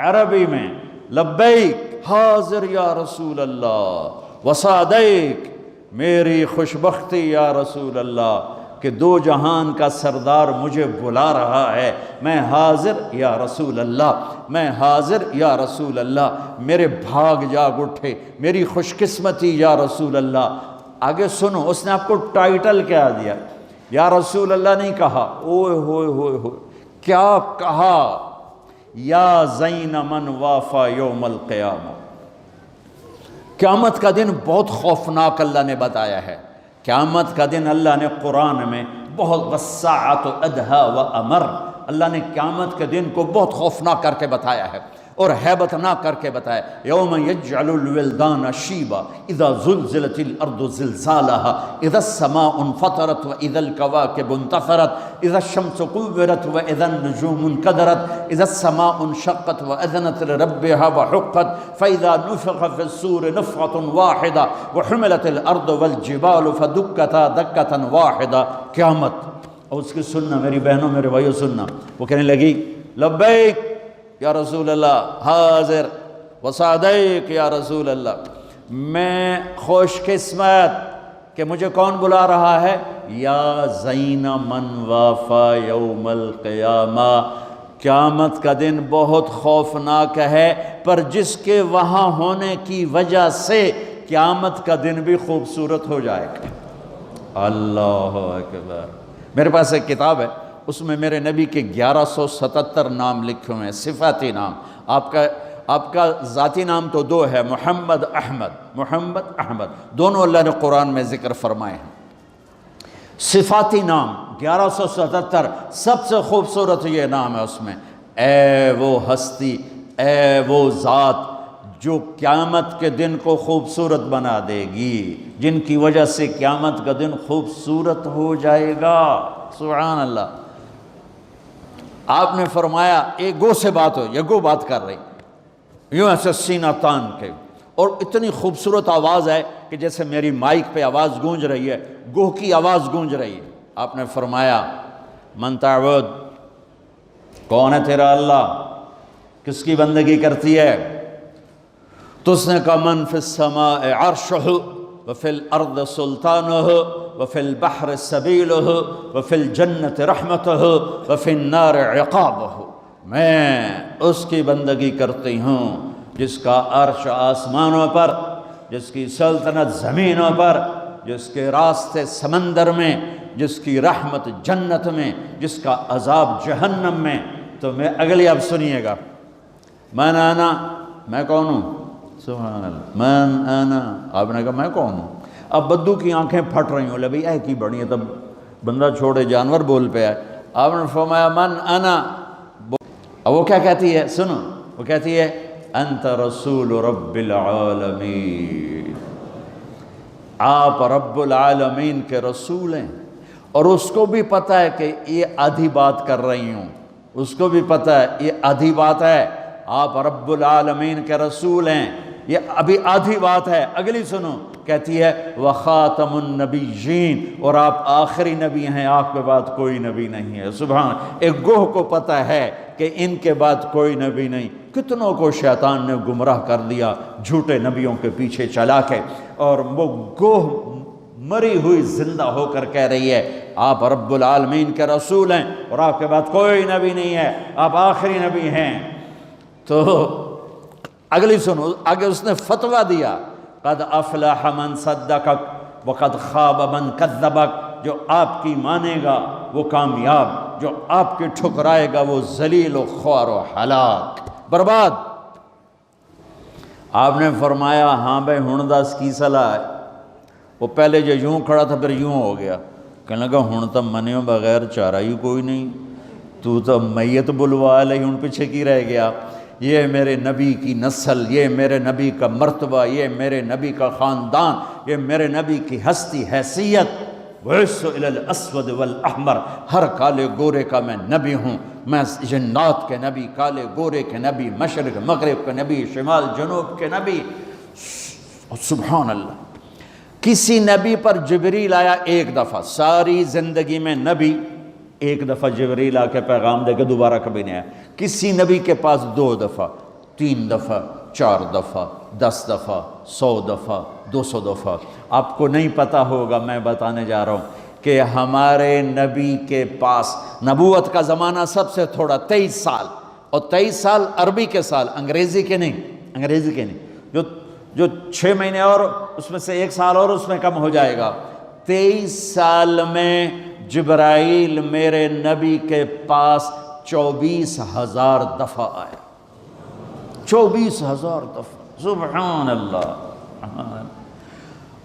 عربی میں، لبیک حاضر یا رسول اللہ، وسعدیک میری خوشبختی یا رسول اللہ کہ دو جہان کا سردار مجھے بلا رہا ہے، میں حاضر یا رسول اللہ، میں حاضر یا رسول اللہ، میرے بھاگ جاگ اٹھے، میری خوش قسمتی یا رسول اللہ۔ آگے سنو، اس نے آپ کو ٹائٹل کیا دیا؟ یا رسول اللہ نہیں کہا، اوئے ہوئے ہوئے ہوئے، کیا کہا؟ یا زین من وافا یوم القیامہ۔ قیامت کا دن بہت خوفناک اللہ نے بتایا ہے۔ قیامت کا دن اللہ نے قرآن میں بہت والساعۃ ادہیٰ وامر، اللہ نے قیامت کے دن کو بہت خوفناک کر کے بتایا ہے اور ہیبتناک کر کے بتایا۔ یوم یجعل الولدان شیبا اذا زلزلت الارض زلزالها اذا السماء انفطرت واذا الكواكب انتثرت اذا الشمس كورت واذا النجوم انكدرت اذا السماء انشقت واذنت لربها وحقت فاذا نفخ في الصور نفخة واحدة وحملت الارض والجبال فدكتا دكة واحدة۔ قیامت، اور اس کی سننا میری بہنوں میرے بھائیوں، سننا، وہ کہنے لگی لبیک یا رسول اللہ، حاضر، وسعدیک یا رسول اللہ، میں خوش قسمت کہ مجھے کون بلا رہا ہے؟ یا زین من وافا یوم القیامہ۔ قیامت کا دن بہت خوفناک ہے، پر جس کے وہاں ہونے کی وجہ سے قیامت کا دن بھی خوبصورت ہو جائے گا۔ اللہ اکبر۔ میرے پاس ایک کتاب ہے، اس میں میرے نبی کے 1177 نام لکھے ہوئے ہیں، صفاتی نام۔ آپ کا ذاتی نام تو دو ہے، محمد احمد، محمد احمد، دونوں اللہ نے قرآن میں ذکر فرمائے ہیں۔ صفاتی نام 1177، سب سے خوبصورت یہ نام ہے اس میں۔ اے وہ ہستی، اے وہ ذات جو قیامت کے دن کو خوبصورت بنا دے گی، جن کی وجہ سے قیامت کا دن خوبصورت ہو جائے گا۔ سبحان اللہ۔ آپ نے فرمایا ایک گو سے بات ہو، یہ گو بات کر رہی، یوں ایسے سینہ تان کے، اور اتنی خوبصورت آواز ہے کہ جیسے میری مائک پہ آواز گونج رہی ہے، گوہ کی آواز گونج رہی ہے۔ آپ نے فرمایا من تعبد، کون ہے تیرا اللہ، کس کی بندگی کرتی ہے؟ تو اس نے کہا من فی السماء عرشہ وفی الارض سلطانہ وفی البحر سبیلہ وفی الجنت رحمتہ وفی النار عقابہ، میں اس کی بندگی کرتی ہوں جس کا عرش آسمانوں پر، جس کی سلطنت زمینوں پر، جس کے راستے سمندر میں، جس کی رحمت جنت میں، جس کا عذاب جہنم میں۔ تو میں اگلی اب سنیے گا، من انا، میں کون ہوں؟ سبحان اللہ، من انا، آپ نے کہا میں کون ہوں؟ اب بدو کی آنکھیں پھٹ رہی ہوں، لے بھئی اے کی بڑی ہے، تب بندہ چھوڑے جانور بول پہ آئے۔ آپ نے فرمایا من انا، اب وہ کیا کہتی ہے؟ سنو، وہ کہتی ہے انت رسول رب العالمین، آپ رب العالمین کے رسول ہیں، اور اس کو بھی پتہ ہے کہ یہ آدھی بات کر رہی ہوں، اس کو بھی پتہ ہے یہ آدھی بات ہے، آپ رب العالمین کے رسول ہیں، یہ ابھی آدھی بات ہے۔ اگلی سنو، کہتی ہے وخاتم النبیین، اور آپ آخری نبی ہیں، آپ کے بعد کوئی نبی نہیں ہے۔ سبحان، ایک گوہ کو پتہ ہے کہ ان کے بعد کوئی نبی نہیں۔ کتنوں کو شیطان نے گمراہ کر دیا جھوٹے نبیوں کے پیچھے چلا کے، اور وہ گوہ مری ہوئی زندہ ہو کر کہہ رہی ہے آپ رب العالمین کے رسول ہیں اور آپ کے بعد کوئی نبی نہیں ہے، آپ آخری نبی ہیں۔ تو اگلی سنو، آگے اس نے فتویٰ دیا قد افلح من صدقک وقد خواب من کذبک، جو آپ کی مانے گا وہ کامیاب، جو آپ کی ٹھکرائے گا وہ ذلیل و خوار و ہلاک، برباد۔ آپ نے فرمایا ہاں بھائی ہن دس کی صلاح ہے؟ وہ پہلے جو یوں کھڑا تھا پھر یوں ہو گیا، کہنے لگا ہن تو منیوں بغیر چارہ ہی کوئی نہیں، تو میت بلوا لے، ہن پیچھے کی رہ گیا۔ یہ میرے نبی کی نسل، یہ میرے نبی کا مرتبہ، یہ میرے نبی کا خاندان، یہ میرے نبی کی ہستی حیثیت۔ وَعِسُّ إِلَى الْأَسْوَدِ وَالْأَحْمَرِ، ہر کالے گورے کا میں نبی ہوں، میں جنات کے نبی، کالے گورے کے نبی، مشرق مغرب کے نبی، شمال جنوب کے نبی۔ سبحان اللہ۔ کسی نبی پر جبریل آیا ایک دفعہ، ساری زندگی میں نبی ایک دفعہ جبریل آ کے پیغام دے کے دوبارہ کبھی نہیں آیا۔ کسی نبی کے پاس 2 دفعہ، 3 دفعہ، 4 دفعہ، 10 دفعہ، 100 دفعہ، 200 دفعہ۔ آپ کو نہیں پتہ ہوگا، میں بتانے جا رہا ہوں کہ ہمارے نبی کے پاس نبوت کا زمانہ سب سے تھوڑا 23 سال، اور 23 سال عربی کے سال، انگریزی کے نہیں، انگریزی کے نہیں، جو 6 مہینے اور اس میں سے 1 سال اور اس میں کم ہو جائے گا۔ 23 سال میں جبرائیل میرے نبی کے پاس 24,000 دفعہ آیا، 24,000 دفعہ۔ سبحان اللہ۔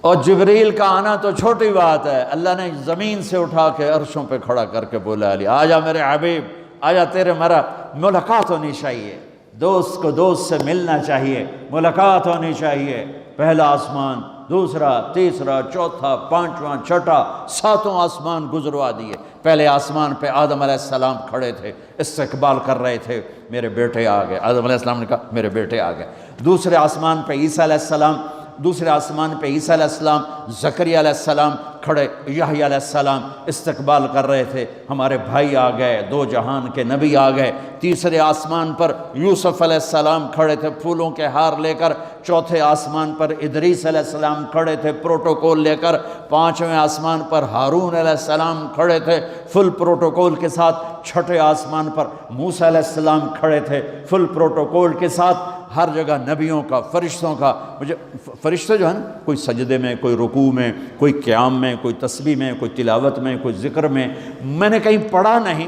اور جبریل کا آنا تو چھوٹی بات ہے، اللہ نے زمین سے اٹھا کے عرشوں پہ کھڑا کر کے بولا علی آجا میرے حبیب، آجا تیرے مرا ملاقات ہونی چاہیے، دوست کو دوست سے ملنا چاہیے، ملاقات ہونی چاہیے۔ پہلا آسمان، دوسرا، تیسرا، چوتھا، پانچواں، چھٹا، 7 آسمان گزروا دیے۔ پہلے آسمان پہ آدم علیہ السلام کھڑے تھے، استقبال کر رہے تھے، میرے بیٹے آ گئے۔ آدم علیہ السلام نے کہا میرے بیٹے آ گئے۔ دوسرے آسمان پہ عیسیٰ علیہ السلام، دوسرے آسمان پہ عیسیٰ علیہ السلام، زکریا علیہ السلام کھڑے، یحییٰ علیہ السلام استقبال کر رہے تھے، ہمارے بھائی آ گئے، 2 جہان کے نبی آ گئے۔ تیسرے آسمان پر یوسف علیہ السلام کھڑے تھے پھولوں کے ہار لے کر۔ چوتھے آسمان پر ادریس علیہ السلام کھڑے تھے پروٹوکول لے کر۔ 5ویں آسمان پر ہارون علیہ السلام کھڑے تھے فل پروٹوکول کے ساتھ۔ 6ٹھے آسمان پر موسیٰ علیہ السلام کھڑے تھے فل پروٹوکول کے ساتھ۔ ہر جگہ نبیوں کا، فرشتوں کا، مجھے فرشتے جو ہیں کوئی سجدے میں، کوئی رکوع میں، کوئی قیام میں، کوئی تسبیح میں، کوئی تلاوت میں، کوئی ذکر میں نے کہیں پڑھا نہیں،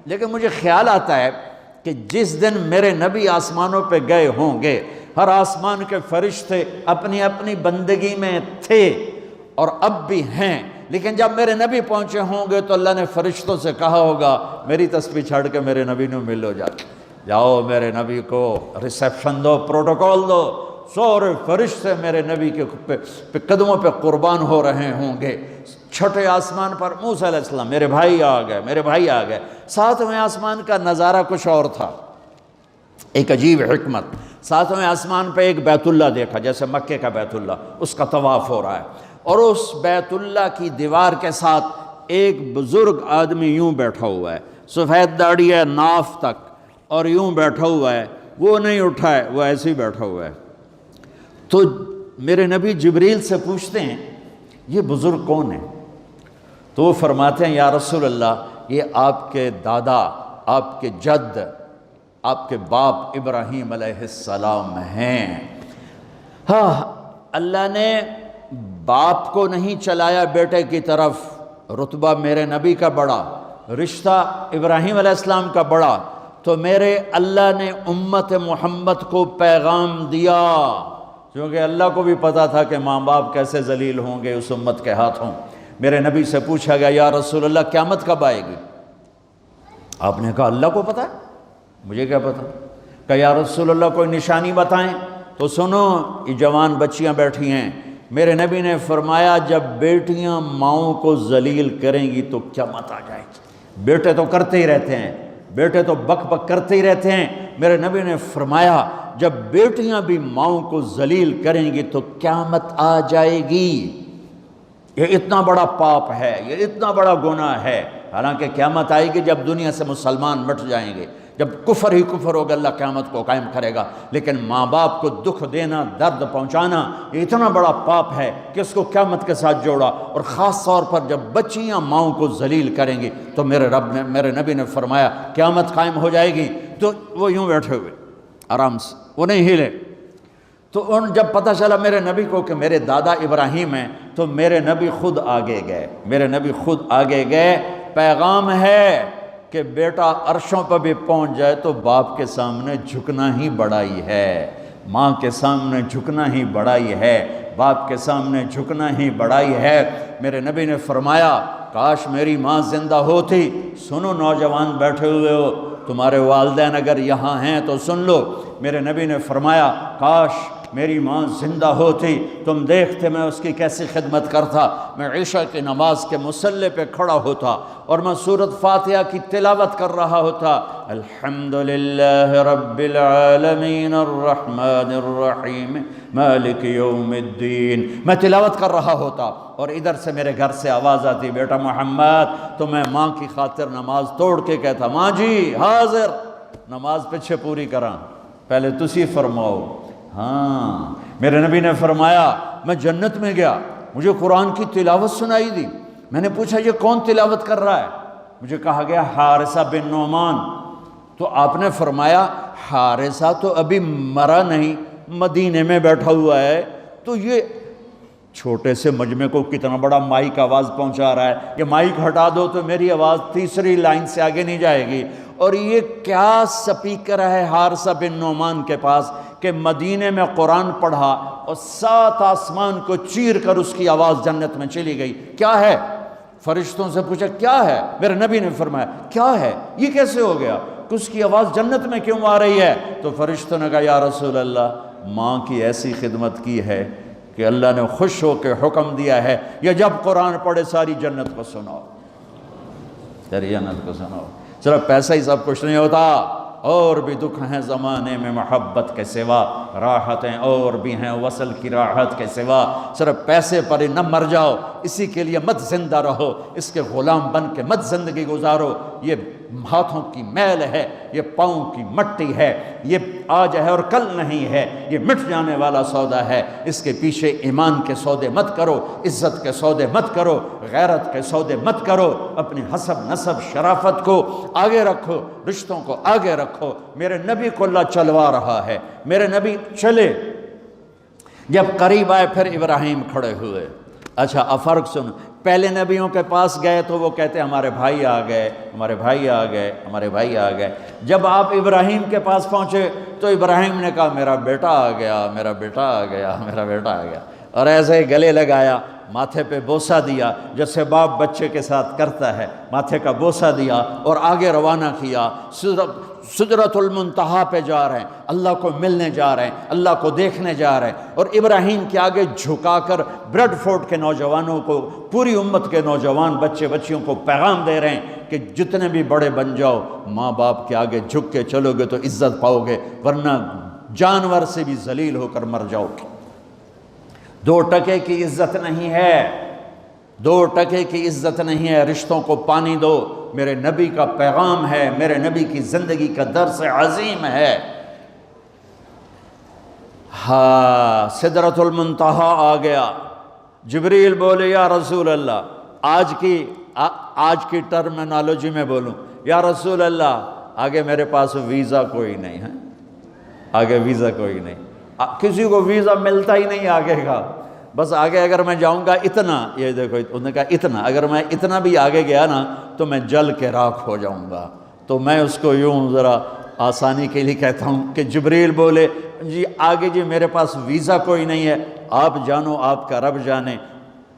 لیکن مجھے خیال آتا ہے کہ جس دن میرے نبی آسمانوں پہ گئے ہوں گے، ہر آسمان کے فرشتے اپنی اپنی بندگی میں تھے اور اب بھی ہیں، لیکن جب میرے نبی پہنچے ہوں گے تو اللہ نے فرشتوں سے کہا ہوگا میری تسبیح چھڑ کے میرے نبی نے ملو جاؤ میرے نبی کو ریسیپشن دو، پروٹوکول دو۔ سورے فرشتے میرے نبی کے قدموں پہ قربان ہو رہے ہوں گے۔ 6ٹھے آسمان پر موسیٰ علیہ السلام، میرے بھائی آ گئے، میرے بھائی آ گئے۔ 7ویں آسمان کا نظارہ کچھ اور تھا، ایک عجیب حکمت۔ 7ویں آسمان پہ ایک بیت اللہ دیکھا، جیسے مکے کا بیت اللہ، اس کا طواف ہو رہا ہے، اور اس بیت اللہ کی دیوار کے ساتھ ایک بزرگ آدمی یوں بیٹھا ہوا ہے، سفید داڑھی ہے ناف تک، اور یوں بیٹھا ہوا ہے، وہ نہیں اٹھا ہے، وہ ایسے ہی بیٹھا ہوا ہے۔ تو میرے نبی جبریل سے پوچھتے ہیں یہ بزرگ کون ہے؟ تو وہ فرماتے ہیں یا رسول اللہ یہ آپ کے دادا، آپ کے جد، آپ کے باپ ابراہیم علیہ السلام ہیں۔ ہاں، اللہ نے باپ کو نہیں چلایا بیٹے کی طرف، رتبہ میرے نبی کا بڑا، رشتہ ابراہیم علیہ السلام کا بڑا، تو میرے اللہ نے امت محمد کو پیغام دیا، کیونکہ اللہ کو بھی پتا تھا کہ ماں باپ کیسے ذلیل ہوں گے اس امت کے ہاتھوں۔ میرے نبی سے پوچھا گیا یا رسول اللہ قیامت کب آئے گی؟ آپ نے کہا اللہ کو پتہ ہے، مجھے کیا پتا؟ کہا یا رسول اللہ کوئی نشانی بتائیں۔ تو سنو، یہ جوان بچیاں بیٹھی ہیں، میرے نبی نے فرمایا جب بیٹیاں ماؤں کو ذلیل کریں گی تو قیامت آ جائے گی۔ بیٹے تو کرتے ہی رہتے ہیں، بیٹے تو بک بک کرتے ہی رہتے ہیں، میرے نبی نے فرمایا جب بیٹیاں بھی ماؤں کو ذلیل کریں گی تو قیامت آ جائے گی۔ یہ اتنا بڑا پاپ ہے، یہ اتنا بڑا گناہ ہے، حالانکہ قیامت آئے گی جب دنیا سے مسلمان مٹ جائیں گے، جب کفر ہی کفر ہوگا اللہ قیامت کو قائم کرے گا، لیکن ماں باپ کو دکھ دینا، درد پہنچانا، یہ اتنا بڑا پاپ ہے کہ اس کو قیامت کے ساتھ جوڑا، اور خاص طور پر جب بچیاں ماؤں کو ذلیل کریں گی تو میرے نبی نے فرمایا قیامت قائم ہو جائے گی۔ تو وہ یوں بیٹھے ہوئے آرام سے، وہ نہیں ہلے۔ تو جب پتہ چلا میرے نبی کو کہ میرے دادا ابراہیم ہیں، تو میرے نبی خود آگے گئے، میرے نبی خود آگے گئے۔ پیغام ہے کہ بیٹا عرشوں پر بھی پہنچ جائے تو باپ کے سامنے جھکنا ہی بڑائی ہے، ماں کے سامنے جھکنا ہی بڑائی ہے، باپ کے سامنے جھکنا ہی بڑائی ہے۔ میرے نبی نے فرمایا کاش میری ماں زندہ ہوتی۔ سنو نوجوان بیٹھے ہوئے ہو، تمہارے والدین اگر یہاں ہیں تو سن لو۔ میرے نبی نے فرمایا کاش میری ماں زندہ ہوتی، تم دیکھتے میں اس کی کیسی خدمت کرتا۔ میں عشاء کی نماز کے مصلی پہ کھڑا ہوتا اور میں سورۃ فاتحہ کی تلاوت کر رہا ہوتا، الحمدللہ رب العالمین الرحمن الرحیم مالک یوم الدین، میں تلاوت کر رہا ہوتا اور ادھر سے میرے گھر سے آواز آتی، بیٹا محمد، تو میں ماں کی خاطر نماز توڑ کے کہتا، ماں جی حاضر، نماز پیچھے پوری کراں، پہلے تسی فرماؤ۔ ہاں، میرے نبی نے فرمایا میں جنت میں گیا، مجھے قرآن کی تلاوت سنائی دی، میں نے پوچھا یہ کون تلاوت کر رہا ہے؟ مجھے کہا گیا حارثہ بن نعمان۔ تو آپ نے فرمایا حارثہ تو ابھی مرا نہیں، مدینے میں بیٹھا ہوا ہے، تو یہ چھوٹے سے مجمع کو کتنا بڑا مائک آواز پہنچا رہا ہے، یہ مائک ہٹا دو تو میری آواز تیسری لائن سے آگے نہیں جائے گی، اور یہ کیا سپیکر ہے حارثہ بن نعمان کے پاس کہ مدینے میں قرآن پڑھا اور 7 آسمان کو چیر کر اس کی آواز جنت میں چلی گئی۔ کیا ہے؟ فرشتوں سے پوچھا کیا ہے؟ میرے نبی نے فرمایا کیا ہے، یہ کیسے ہو گیا، کہ اس کی آواز جنت میں کیوں آ رہی ہے؟ تو فرشتوں نے کہا یا رسول اللہ، ماں کی ایسی خدمت کی ہے کہ اللہ نے خوش ہو کے حکم دیا ہے یا جب قرآن پڑھے ساری جنت کو سناؤ، ساری جنت کو سناؤ۔ صرف پیسہ ہی سب کچھ نہیں ہوتا، اور بھی دکھ ہیں زمانے میں محبت کے سوا، راحتیں اور بھی ہیں وصل کی راحت کے سوا، صرف پیسے پر ہی نہ مر جاؤ، اسی کے لیے مت زندہ رہو، اس کے غلام بن کے مت زندگی گزارو۔ یہ ہاتھوں کی میل ہے، یہ پاؤں کی مٹی ہے، یہ آج ہے اور کل نہیں ہے، یہ مٹ جانے والا سودا ہے، اس کے پیچھے ایمان کے سودے مت کرو، عزت کے سودے مت کرو، غیرت کے سودے مت کرو، اپنی حسب نسب شرافت کو آگے رکھو، رشتوں کو آگے رکھو۔ میرے نبی کو اللہ چلوا رہا ہے، میرے نبی چلے، جب قریب آئے پھر ابراہیم کھڑے ہوئے۔ اچھا فرق سن، پہلے نبیوں کے پاس گئے تو وہ کہتے ہمارے بھائی آ گئے، ہمارے بھائی آ گئے، ہمارے بھائی آ گئے۔ جب آپ ابراہیم کے پاس پہنچے تو ابراہیم نے کہا میرا بیٹا آ گیا، میرا بیٹا آ گیا، میرا بیٹا آ گیا، اور ایسے ہی گلے لگایا، ماتھے پہ بوسہ دیا جیسے باپ بچے کے ساتھ کرتا ہے، ماتھے کا بوسہ دیا اور آگے روانہ کیا۔ سدرۃ المنتہا پہ جا رہے ہیں، اللہ کو ملنے جا رہے ہیں، اللہ کو دیکھنے جا رہے ہیں، اور ابراہیم کے آگے جھکا کر بریڈ فورٹ کے نوجوانوں کو، پوری امت کے نوجوان بچے بچیوں کو پیغام دے رہے ہیں کہ جتنے بھی بڑے بن جاؤ، ماں باپ کے آگے جھک کے چلو گے تو عزت پاؤ گے، ورنہ جانور سے بھی ذلیل ہو کر مر جاؤ گے۔ 2 ٹکے کی عزت نہیں ہے، 2 ٹکے کی عزت نہیں ہے، رشتوں کو پانی دو۔ میرے نبی کا پیغام ہے، میرے نبی کی زندگی کا درس عظیم ہے۔ ہاں، سدرۃ المنتہا آ گیا، جبریل بولے یا رسول اللہ، آج کی ٹرمینالوجی میں بولوں، یا رسول اللہ آگے میرے پاس ویزا کوئی نہیں ہے، آگے ویزا کوئی نہیں، کسی کو ویزا ملتا ہی نہیں آگے کا، بس آگے اگر میں جاؤں گا اتنا، یہ دیکھو انہوں نے کہا اتنا، اگر میں اتنا بھی آگے گیا نا تو میں جل کے راکھ ہو جاؤں گا۔ تو میں اس کو یوں ذرا آسانی کے لیے کہتا ہوں کہ جبریل بولے جی آگے جی میرے پاس ویزا کوئی نہیں ہے، آپ جانو آپ کا رب جانے۔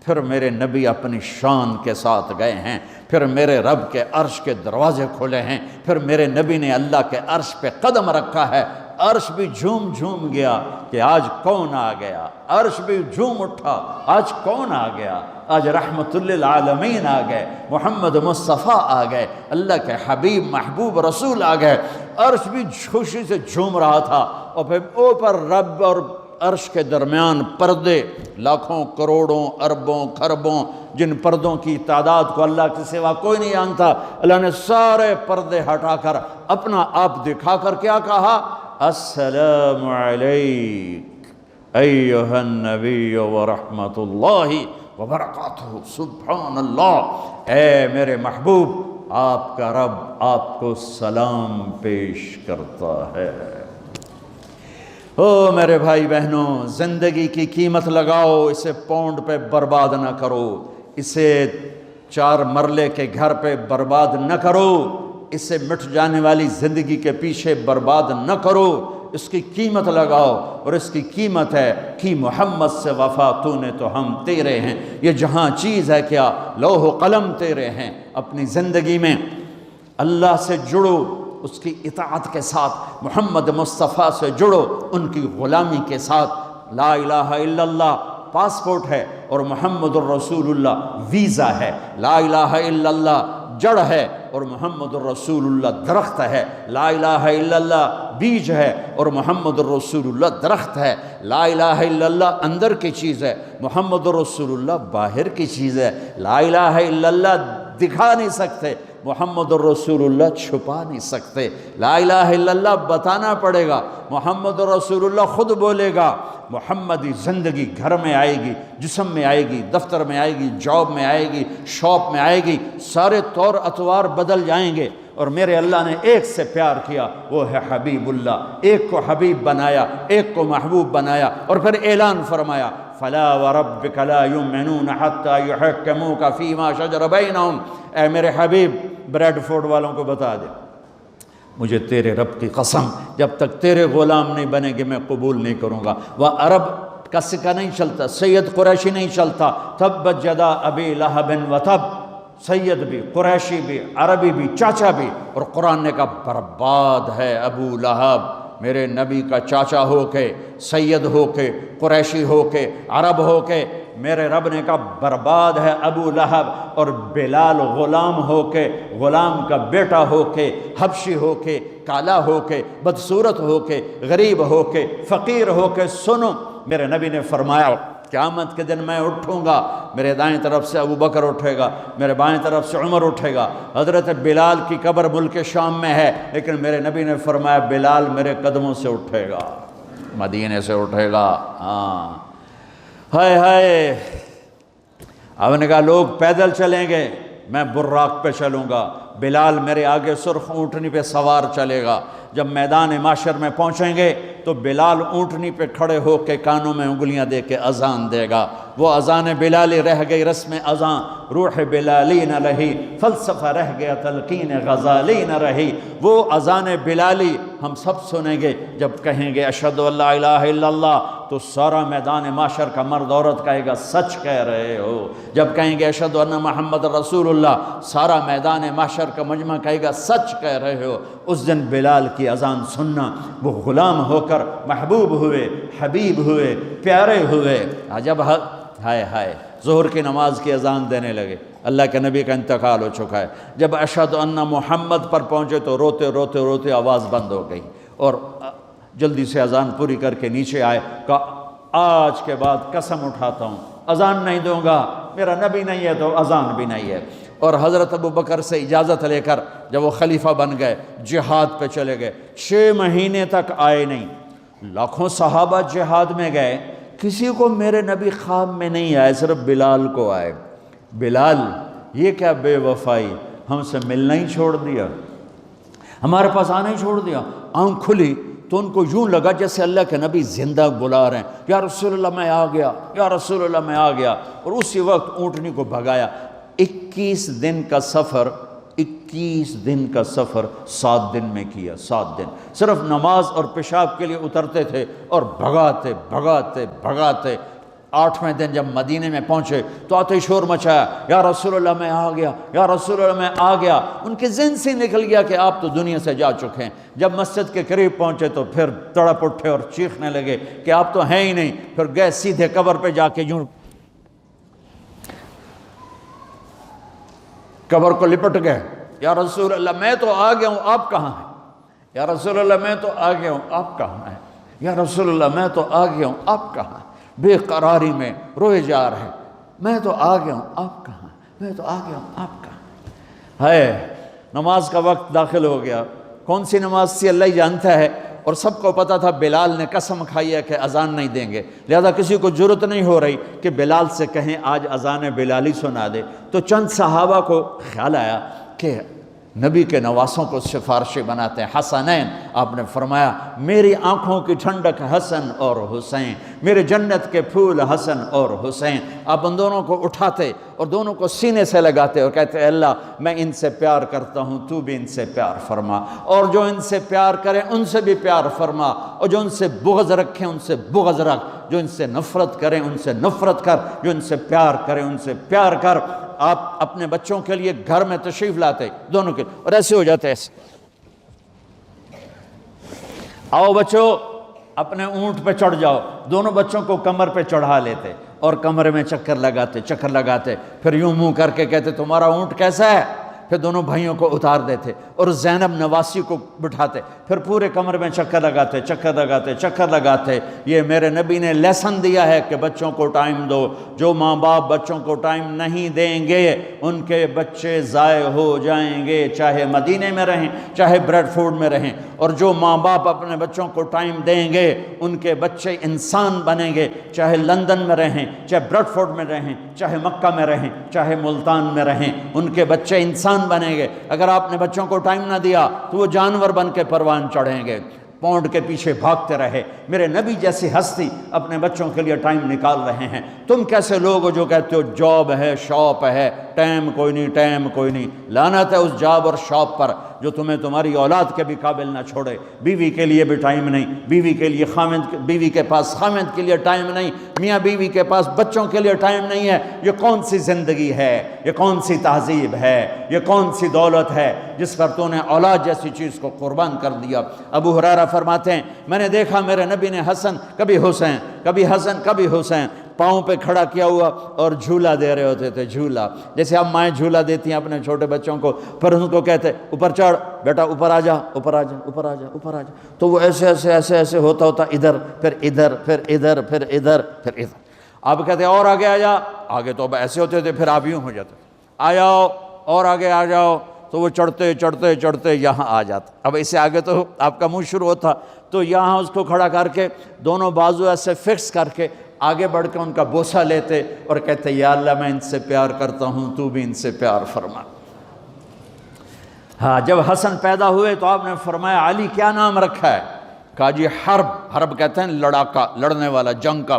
پھر میرے نبی اپنی شان کے ساتھ گئے ہیں، پھر میرے رب کے عرش کے دروازے کھلے ہیں، پھر میرے نبی نے اللہ کے عرش پہ قدم رکھا ہے، عرش بھی جھوم جھوم گیا کہ آج کون آ گیا، عرش بھی جھوم اٹھا آج کون آ گیا، آج رحمت للعالمین آ گئے، محمد مصطفیٰ آ گئے، اللہ کے حبیب محبوب رسول آ گئے۔ عرش بھی خوشی سے جھوم رہا تھا، اور پھر اوپر رب اور عرش کے درمیان پردے، لاکھوں کروڑوں اربوں خربوں، جن پردوں کی تعداد کو اللہ کے سوا کوئی نہیں جانتا، اللہ نے سارے پردے ہٹا کر اپنا آپ دکھا کر کیا کہا، السلام علیک ایھا النبی ورحمۃ اللہ وبرکاتہ، سبحان اللہ، اے میرے محبوب، آپ کا رب آپ کو سلام پیش کرتا ہے۔ او میرے بھائی بہنوں، زندگی کی قیمت لگاؤ، اسے پونڈ پہ برباد نہ کرو، اسے 4 مرلے کے گھر پہ برباد نہ کرو، اسے مٹ جانے والی زندگی کے پیچھے برباد نہ کرو، اس کی قیمت لگاؤ، اور اس کی قیمت ہے کہ محمد سے وفا تو نے تو ہم تیرے ہیں۔ یہ جہاں چیز ہے کیا، لوح و قلم تیرے ہیں۔ اپنی زندگی میں اللہ سے جڑو، اس کی اطاعت کے ساتھ، محمد مصطفیٰ سے جڑو ان کی غلامی کے ساتھ۔ لا الہ الا اللہ پاسپورٹ ہے اور محمد الرسول اللہ ویزا ہے۔ لا الہ الا اللہ جڑ ہے اور محمد الرسول اللہ درخت ہے۔ لا الہ الا اللہ بیج ہے اور محمد الرسول اللہ درخت ہے۔ لا الہ الا اللہ اندر کی چیز ہے، محمد الرسول اللہ باہر کی چیز ہے۔ لا الہ الا اللہ دکھا نہیں سکتے، محمد الرسول اللہ چھپا نہیں سکتے۔ لا الہ الا اللہ بتانا پڑے گا، محمد الرسول اللہ خود بولے گا۔ محمدی زندگی گھر میں آئے گی، جسم میں آئے گی، دفتر میں آئے گی، جاب میں آئے گی، شاپ میں آئے گی، سارے طور اطوار بدل جائیں گے۔ اور میرے اللہ نے ایک سے پیار کیا، وہ ہے حبیب اللہ۔ ایک کو حبیب بنایا، ایک کو محبوب بنایا، اور پھر اعلان فرمایا فَلَا وَرَبِّكَ لَا يُؤْمِنُونَ حَتَّى يُحَكِّمُوكَ فِي مَا شَجَرَ بَيْنَهُمْ۔ اے میرے حبیب بریڈ فورڈ والوں کو بتا دے، مجھے تیرے رب کی قسم جب تک تیرے غلام نہیں بنے گی میں قبول نہیں کروں گا۔ وہ عرب کا سکہ نہیں چلتا، سید قریشی نہیں چلتا۔ تبت یدا ابی لہب وتب، سید بھی، قریشی بھی، عربی بھی، چاچا بھی۔ اور قرآن نے کہا برباد ہے ابو لہب، میرے نبی کا چاچا ہو کے، سید ہو کے، قریشی ہو کے، عرب ہو کے۔ میرے رب نے کہا برباد ہے ابو لہب، اور بلال غلام ہو کے، غلام کا بیٹا ہو کے، حبشی ہو کے، کالا ہو کے، بدصورت ہو کے، غریب ہو کے، فقیر ہو کے۔ سنو، میرے نبی نے فرمایا قیامت کے دن میں اٹھوں گا، میرے دائیں طرف سے ابو بکر اٹھے گا، میرے بائیں طرف سے عمر اٹھے گا۔ حضرت بلال کی قبر ملک شام میں ہے، لیکن میرے نبی نے فرمایا بلال میرے قدموں سے اٹھے گا، مدینے سے اٹھے گا۔ ہاں، ہائے ہائے۔ اب نے کہا لوگ پیدل چلیں گے، میں براق پہ چلوں گا، بلال میرے آگے سرخ اونٹنی پہ سوار چلے گا۔ جب میدان معاشر میں پہنچیں گے تو بلال اونٹنی پہ کھڑے ہو کے کانوں میں انگلیاں دے کے اذان دے گا۔ وہ اذان بلالی رہ گئی رسم اذان، روح بلالی نہ رہی، فلسفہ رہ گیا تلقین غزالی نہ رہی۔ وہ اذان بلالی ہم سب سنیں گے جب کہیں گے اشہدو ان لا الہ الا اللہ، تو سارا میدان معاشر کا مرد عورت کہے گا سچ کہہ رہے ہو۔ جب کہیں گے اشہدو ان محمد رسول اللہ، سارا میدان معاشر کا مجمع کہے گا سچ کہہ رہے ہو۔ اس دن بلال کی اذان سننا، وہ غلام ہو کر محبوب ہوئے، حبیب ہوئے، پیارے ہوئے۔ جب ہائے ہائے ظہر کی نماز کی اذان دینے لگے، اللہ کے نبی کا انتقال ہو چکا ہے، جب اشہد ان محمد پر پہنچے تو روتے روتے روتے آواز بند ہو گئی، اور جلدی سے اذان پوری کر کے نیچے آئے، کہا آج کے بعد قسم اٹھاتا ہوں اذان نہیں دوں گا، میرا نبی نہیں ہے تو اذان بھی نہیں ہے۔ اور حضرت ابو بکر سے اجازت لے کر جب وہ خلیفہ بن گئے، جہاد پہ چلے گئے، 6 مہینے تک آئے نہیں۔ لاکھوں صحابہ جہاد میں گئے، کسی کو میرے نبی خواب میں نہیں آئے، صرف بلال کو آئے۔ بلال یہ کیا بے وفائی، ہم سے ملنا ہی چھوڑ دیا، ہمارے پاس آنا ہی چھوڑ دیا۔ آنکھ کھلی تو ان کو یوں لگا جیسے اللہ کے نبی زندہ بلا رہے ہیں، یا رسول اللہ میں آ گیا، یا رسول اللہ میں آ گیا۔ اور اسی وقت اونٹنی کو بھگایا۔ 21 دن کا سفر، 21 دن کا سفر 7 دن میں کیا، 7 دن صرف نماز اور پیشاب کے لیے اترتے تھے اور بھگاتے بھگاتے بھگاتے۔ 8ویں دن جب مدینے میں پہنچے تو آتے ہی شور مچایا، یا رسول اللہ میں آ گیا، یا رسول اللہ میں آ گیا۔ ان کے ذہن سے نکل گیا کہ آپ تو دنیا سے جا چکے ہیں۔ جب مسجد کے قریب پہنچے تو پھر تڑپ اٹھے اور چیخنے لگے کہ آپ تو ہیں ہی نہیں۔ پھر گئے سیدھے قبر پہ جا کے یوں قبر کو لپٹ گئے، یا رسول اللہ میں تو آ گیا ہوں، آپ کہاں ہیں؟ یا رسول اللہ میں تو آ گیا ہوں، آپ کہاں ہیں؟ یا رسول اللہ میں تو آ گیا ہوں، آپ کہاں ہیں؟ بے قراری میں روئے جا رہے، میں تو آ گیا ہوں، آپ کہاں؟ میں تو آ گیا ہوں، آپ کہاں؟ ہے نماز کا وقت داخل ہو گیا۔ کون سی نماز تھی اللہ ہی جانتا ہے، اور سب کو پتہ تھا بلال نے قسم کھائی ہے کہ اذان نہیں دیں گے، لہذا کسی کو جرت نہیں ہو رہی کہ بلال سے کہیں آج اذان بلالی سنا دے۔ تو چند صحابہ کو خیال آیا کہ نبی کے نواسوں کو سفارشی بناتے ہیں، حسنین۔ آپ نے فرمایا میری آنکھوں کی ٹھنڈک حسن اور حسین، میرے جنت کے پھول حسن اور حسین۔ آپ ان دونوں کو اٹھاتے اور دونوں کو سینے سے لگاتے اور کہتے اللہ میں ان سے پیار کرتا ہوں، تو بھی ان سے پیار فرما، اور جو ان سے پیار کریں ان سے بھی پیار فرما، اور جو ان سے بغض رکھیں ان سے بغض رکھ، جو ان سے نفرت کریں ان سے نفرت کر، جو ان سے پیار کریں ان سے پیار کر۔ آپ اپنے بچوں کے لیے گھر میں تشریف لاتے دونوں کے، اور ایسے ہو جاتے ایسے، آؤ بچوں اپنے اونٹ پہ چڑھ جاؤ، دونوں بچوں کو کمر پہ چڑھا لیتے اور کمرے میں چکر لگاتے، پھر یوں منہ کر کے کہتے تمہارا اونٹ کیسا ہے، پھر دونوں بھائیوں کو اتار دیتے اور زینب نواسی کو بٹھاتے، پھر پورے کمر میں چکر لگاتے۔ یہ میرے نبی نے لیسن دیا ہے کہ بچوں کو ٹائم دو، جو ماں باپ بچوں کو ٹائم نہیں دیں گے ان کے بچے ضائع ہو جائیں گے، چاہے مدینے میں رہیں چاہے بریڈ فورڈ میں رہیں، اور جو ماں باپ اپنے بچوں کو ٹائم دیں گے ان کے بچے انسان بنیں گے، چاہے لندن میں رہیں چاہے بریڈ فورڈ میں رہیں چاہے مکہ میں رہیں چاہے ملتان میں رہیں، ان کے بچے انسان بنیں گے۔ اگر آپ نے بچوں کو ٹائم نہ دیا تو وہ جانور بن کے پروان چڑھیں گے، پونڈ کے پیچھے بھاگتے رہے۔ میرے نبی جیسی ہستی اپنے بچوں کے لیے ٹائم نکال رہے ہیں، تم کیسے لوگ ہو جو کہتے ہو جاب ہے شاپ ہے، ٹائم کوئی نہیں۔ لعنت ہے اس جاب اور شاپ پر جو تمہیں تمہاری اولاد کے بھی قابل نہ چھوڑے۔ بیوی کے لیے بھی ٹائم نہیں، بیوی کے پاس خامند کے لیے ٹائم نہیں، میاں بیوی کے پاس بچوں کے لیے ٹائم نہیں ہے۔ یہ کون سی زندگی ہے، یہ کون سی تہذیب ہے، یہ کون سی دولت ہے جس پر تو نے اولاد جیسی چیز کو قربان کر دیا۔ ابو ہریرہ فرماتے ہیں میں نے دیکھا میرے نبی نے کبھی حسن پاؤں پہ کھڑا کیا ہوا اور جھولا دے رہے ہوتے تھے، جھولا جیسے اب مائیں جھولا دیتی ہیں اپنے چھوٹے بچوں کو، پھر ان کو کہتے اوپر چڑھ بیٹا، اوپر آ جا، تو وہ ایسے ہوتا ادھر پھر ادھر۔ آپ کہتے اور آگے آ جا، آگے تو اب ایسے ہوتے تھے، پھر آپ یوں ہو جاتے آ جاؤ اور آگے آ جاؤ، تو وہ چڑھتے یہاں آ جاتا۔ اب اسے آگے تو آپ کا منہ شروع ہوتا، تو یہاں اس کو کھڑا کر کے دونوں بازو ایسے فکس کر کے آگے بڑھ کے ان کا بوسہ لیتے اور کہتے یا اللہ میں ان سے پیار کرتا ہوں، تو بھی ان سے پیار فرما۔ ہاں جب حسن پیدا ہوئے تو آپ نے فرمایا علی کیا نام رکھا ہے؟ کہا جی حرب کہتے ہیں لڑاکا، لڑنے والا، جنگ کا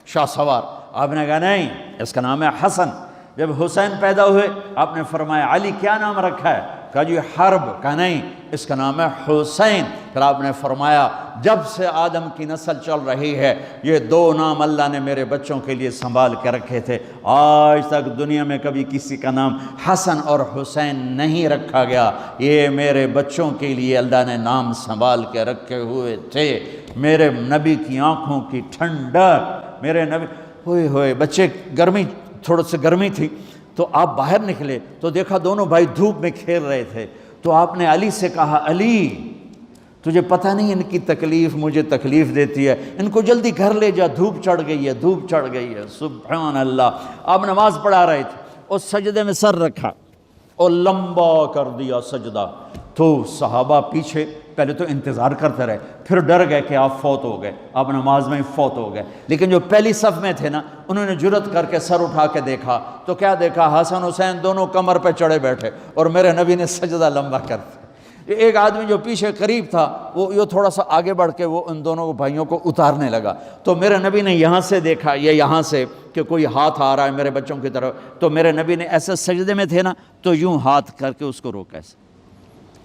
شاہ سوار۔ آپ نے کہا نہیں، اس کا نام ہے حسن۔ جب حسین پیدا ہوئے آپ نے فرمایا علی کیا نام رکھا ہے؟ کہا جی حرب۔ کہا نہیں، اس کا نام ہے حسین۔ پھر آپ نے فرمایا جب سے آدم کی نسل چل رہی ہے یہ دو نام اللہ نے میرے بچوں کے لیے سنبھال کے رکھے تھے، آج تک دنیا میں کبھی کسی کا نام حسن اور حسین نہیں رکھا گیا، یہ میرے بچوں کے لیے اللہ نے نام سنبھال کے رکھے ہوئے تھے۔ میرے نبی کی آنکھوں کی ٹھنڈک، میرے نبی ہوئے بچے تھوڑا سے گرمی تھی تو آپ باہر نکلے تو دیکھا دونوں بھائی دھوپ میں کھیل رہے تھے، تو آپ نے علی سے کہا علی تجھے پتہ نہیں ان کی تکلیف مجھے تکلیف دیتی ہے، ان کو جلدی گھر لے جا، دھوپ چڑھ گئی ہے۔ سبحان اللہ۔ آپ نماز پڑھا رہے تھے اور سجدے میں سر رکھا اور لمبا کر دیا سجدہ، تو صحابہ پیچھے پہلے تو انتظار کرتے رہے، پھر ڈر گئے کہ آپ فوت ہو گئے، آپ نماز میں فوت ہو گئے۔ لیکن جو پہلی صف میں تھے نا انہوں نے جرأت کر کے سر اٹھا کے دیکھا تو کیا دیکھا؟ حسن حسین دونوں کمر پہ چڑھے بیٹھے اور میرے نبی نے سجدہ لمبا کر دیا۔ ایک آدمی جو پیچھے قریب تھا وہ یہ تھوڑا سا آگے بڑھ کے وہ ان دونوں بھائیوں کو اتارنے لگا، تو میرے نبی نے یہاں سے دیکھا، یہ یہاں سے کہ کوئی ہاتھ آ رہا ہے میرے بچوں کی طرف، تو میرے نبی نے ایسے سجدے میں تھے نا تو یوں ہاتھ کر کے اس کو روکا،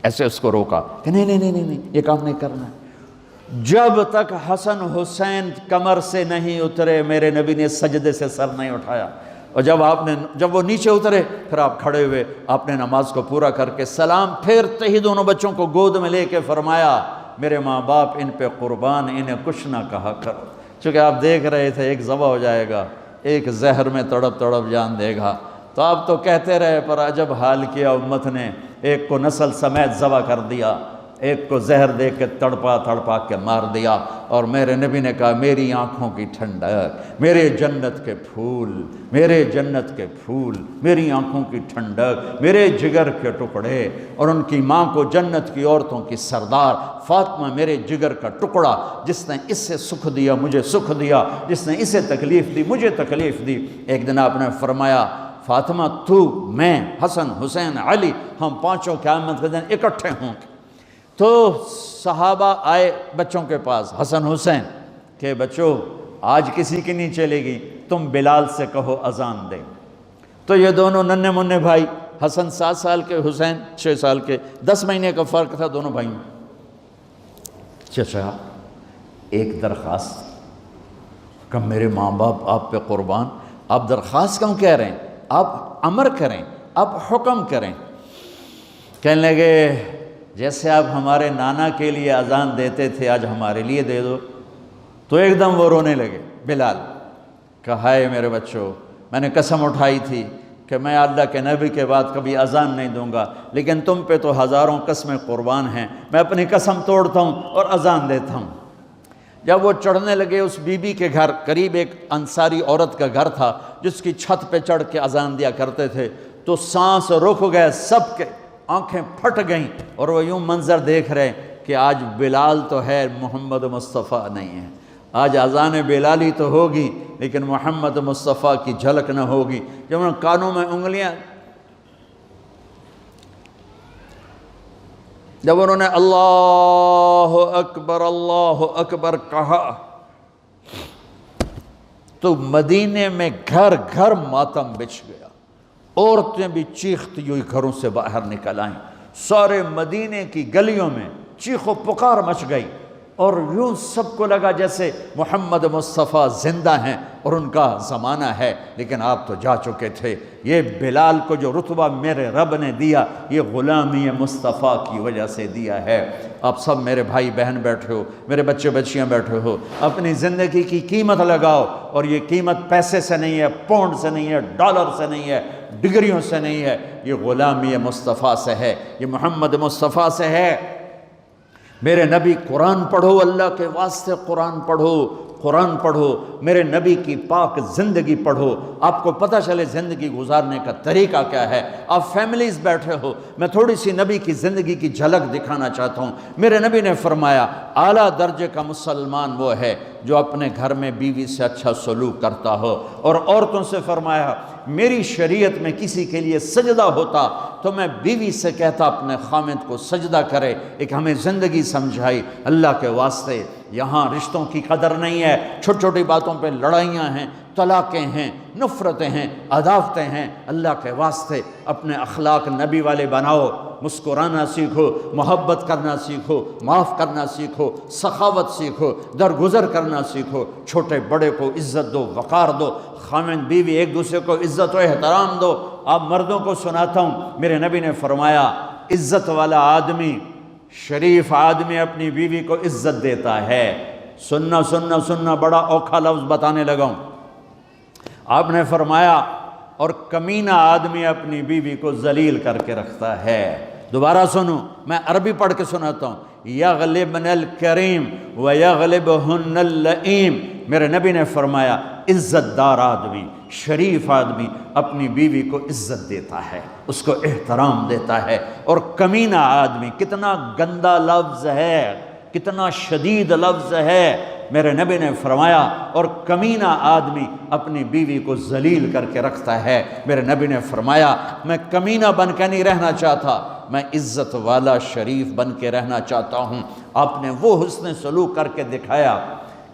ایسے اس کو روکا کہ نہیں یہ کام نہیں کرنا ہے۔ جب تک حسن حسین کمر سے نہیں اترے میرے نبی نے سجدے سے سر نہیں اٹھایا، اور جب وہ نیچے اترے پھر آپ کھڑے ہوئے، آپ نے نماز کو پورا کر کے سلام پھیرتے ہی دونوں بچوں کو گود میں لے کے فرمایا میرے ماں باپ ان پہ قربان، انہیں کچھ نہ کہا کرو، چونکہ آپ دیکھ رہے تھے ایک ذبح ہو جائے گا، ایک زہر میں تڑپ جان دے گا، تو آپ تو کہتے رہے پر عجب حال کیا امت نے، ایک کو نسل سمیت ذبح کر دیا، ایک کو زہر دے کے تڑپا کے مار دیا، اور میرے نبی نے کہا میری آنکھوں کی ٹھنڈک، میرے جنت کے پھول، میری آنکھوں کی ٹھنڈک، میرے جگر کے ٹکڑے، اور ان کی ماں کو جنت کی عورتوں کی سردار فاطمہ میرے جگر کا ٹکڑا، جس نے اس سے سکھ دیا مجھے سکھ دیا، جس نے اسے تکلیف دی مجھے تکلیف دی۔ ایک دن آپ نے فرمایا فاطمہ تو، میں، حسن حسین علی، ہم پانچوں قیامت کے دن اکٹھے ہوں گے۔ تو صحابہ آئے بچوں کے پاس، حسن حسین کہ بچوں آج کسی کی نہیں چلے گی، تم بلال سے کہو اذان دے۔ تو یہ دونوں ننھے منھے بھائی، حسن 7 سال کے، حسین 6 سال کے، 10 مہینے کا فرق تھا دونوں بھائیوں۔ چچا ایک درخواست، کہ میرے ماں باپ آپ پہ قربان، آپ درخواست کیوں کہہ رہے ہیں؟ آپ امر کریں، آپ حکم کریں۔ کہنے لگے جیسے آپ ہمارے نانا کے لیے اذان دیتے تھے آج ہمارے لیے دے دو۔ تو ایک دم وہ رونے لگے بلال، کہا ہائے میرے بچوں، میں نے قسم اٹھائی تھی کہ میں اللہ کے نبی کے بعد کبھی اذان نہیں دوں گا، لیکن تم پہ تو ہزاروں قسمیں قربان ہیں، میں اپنی قسم توڑتا ہوں اور اذان دیتا ہوں۔ جب وہ چڑھنے لگے اس بی بی کے گھر، قریب ایک انصاری عورت کا گھر تھا جس کی چھت پہ چڑھ کے اذان دیا کرتے تھے، تو سانس رک گئے سب کے، آنکھیں پھٹ گئیں، اور وہ یوں منظر دیکھ رہے کہ آج بلال تو ہے، محمد مصطفیٰ نہیں ہے۔ آج اذان بلالی تو ہوگی لیکن محمد مصطفیٰ کی جھلک نہ ہوگی۔ جب انہوں نے کانوں میں انگلیاں، جب انہوں نے اللہ اکبر کہا تو مدینے میں گھر گھر ماتم بچھ گیا، عورتیں بھی چیختی ہوئی گھروں سے باہر نکل آئیں، سارے مدینے کی گلیوں میں چیخ و پکار مچ گئی، اور یوں سب کو لگا جیسے محمد مصطفیٰ زندہ ہیں اور ان کا زمانہ ہے، لیکن آپ تو جا چکے تھے۔ یہ بلال کو جو رتبہ میرے رب نے دیا، یہ غلامی مصطفیٰ کی وجہ سے دیا ہے۔ آپ سب میرے بھائی بہن بیٹھے ہو، میرے بچے بچیاں بیٹھے ہو، اپنی زندگی کی قیمت لگاؤ، اور یہ قیمت پیسے سے نہیں ہے، پاؤنڈ سے نہیں ہے، ڈالر سے نہیں ہے، ڈگریوں سے نہیں ہے، یہ غلامی مصطفیٰ سے ہے، یہ محمد مصطفیٰ سے ہے۔ میرے نبی قرآن پڑھو، اللہ کے واسطے قرآن پڑھو، قرآن پڑھو، میرے نبی کی پاک زندگی پڑھو، آپ کو پتہ چلے زندگی گزارنے کا طریقہ کیا ہے۔ آپ فیملیز بیٹھے ہو، میں تھوڑی سی نبی کی زندگی کی جھلک دکھانا چاہتا ہوں۔ میرے نبی نے فرمایا اعلیٰ درجے کا مسلمان وہ ہے جو اپنے گھر میں بیوی سے اچھا سلوک کرتا ہو، اور عورتوں سے فرمایا میری شریعت میں کسی کے لیے سجدہ ہوتا تو میں بیوی سے کہتا اپنے خامد کو سجدہ کرے۔ ایک ہمیں زندگی سمجھائی اللہ کے واسطے۔ یہاں رشتوں کی قدر نہیں ہے، چھوٹی چھوٹی باتوں پہ لڑائیاں ہیں، طلاقیں ہیں، نفرتیں ہیں، عداوتیں ہیں۔ اللہ کے واسطے اپنے اخلاق نبی والے بناؤ، مسکرانا سیکھو، محبت کرنا سیکھو، معاف کرنا سیکھو، سخاوت سیکھو، درگزر کرنا سیکھو، چھوٹے بڑے کو عزت دو، وقار دو، خامن بیوی ایک دوسرے کو عزت و احترام دو۔ آپ مردوں کو سناتا ہوں، میرے نبی نے فرمایا عزت والا آدمی، شریف آدمی اپنی بیوی کو عزت دیتا ہے۔ سننا سننا سننا، بڑا اوکھا لفظ بتانے لگا ہوں۔ آپ نے فرمایا اور کمینہ آدمی اپنی بیوی کو ذلیل کر کے رکھتا ہے۔ دوبارہ سنو، میں عربی پڑھ کے سناتا ہوں۔ یغلبن الکریم ویغلبہن اللئیم، میرے نبی نے فرمایا عزت دار آدمی، شریف آدمی اپنی بیوی کو عزت دیتا ہے، اس کو احترام دیتا ہے، اور کمینہ آدمی، کتنا گندا لفظ ہے، کتنا شدید لفظ ہے۔ میرے نبی نے فرمایا اور کمینہ آدمی اپنی بیوی کو ذلیل کر کے رکھتا ہے۔ میرے نبی نے فرمایا میں کمینہ بن کے نہیں رہنا چاہتا، میں عزت والا شریف بن کے رہنا چاہتا ہوں۔ آپ نے وہ حسن سلوک کر کے دکھایا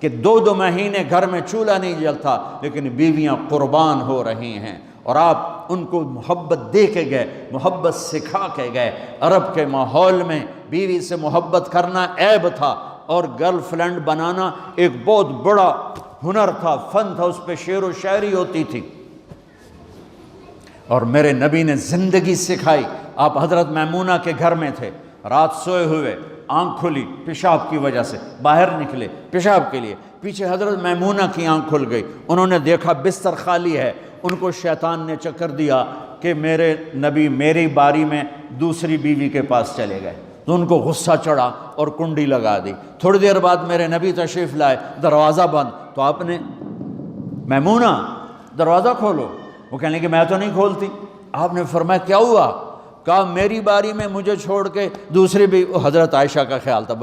کہ 2 مہینے گھر میں چولہا نہیں جلتا لیکن بیویاں قربان ہو رہی ہیں، اور آپ ان کو محبت دے کے گئے، محبت سکھا کے گئے۔ عرب کے ماحول میں بیوی سے محبت کرنا عیب تھا، اور گرل فرینڈ بنانا ایک بہت بڑا ہنر تھا، فن تھا، اس پہ شعر و شاعری ہوتی تھی۔ اور میرے نبی نے زندگی سکھائی۔ آپ حضرت میمونہ کے گھر میں تھے، رات سوئے ہوئے، آنکھ کھلی پیشاب کی وجہ سے، باہر نکلے پیشاب کے لیے، پیچھے حضرت میمونہ کی آنکھ کھل گئی، انہوں نے دیکھا بستر خالی ہے۔ ان کو شیطان نے چکر دیا کہ میرے نبی میری باری میں دوسری بیوی کے پاس چلے گئے، تو ان کو غصہ چڑھا اور کنڈی لگا دی۔ تھوڑی دیر بعد میرے نبی تشریف لائے، دروازہ بند، تو آپ نے میمونہ دروازہ کھولو، وہ کہنے کہ میں تو نہیں کھولتی۔ آپ نے فرمایا کیا ہوا؟ کہا میری باری میں مجھے چھوڑ کے دوسری بھی، حضرت عائشہ کا خیال تھا،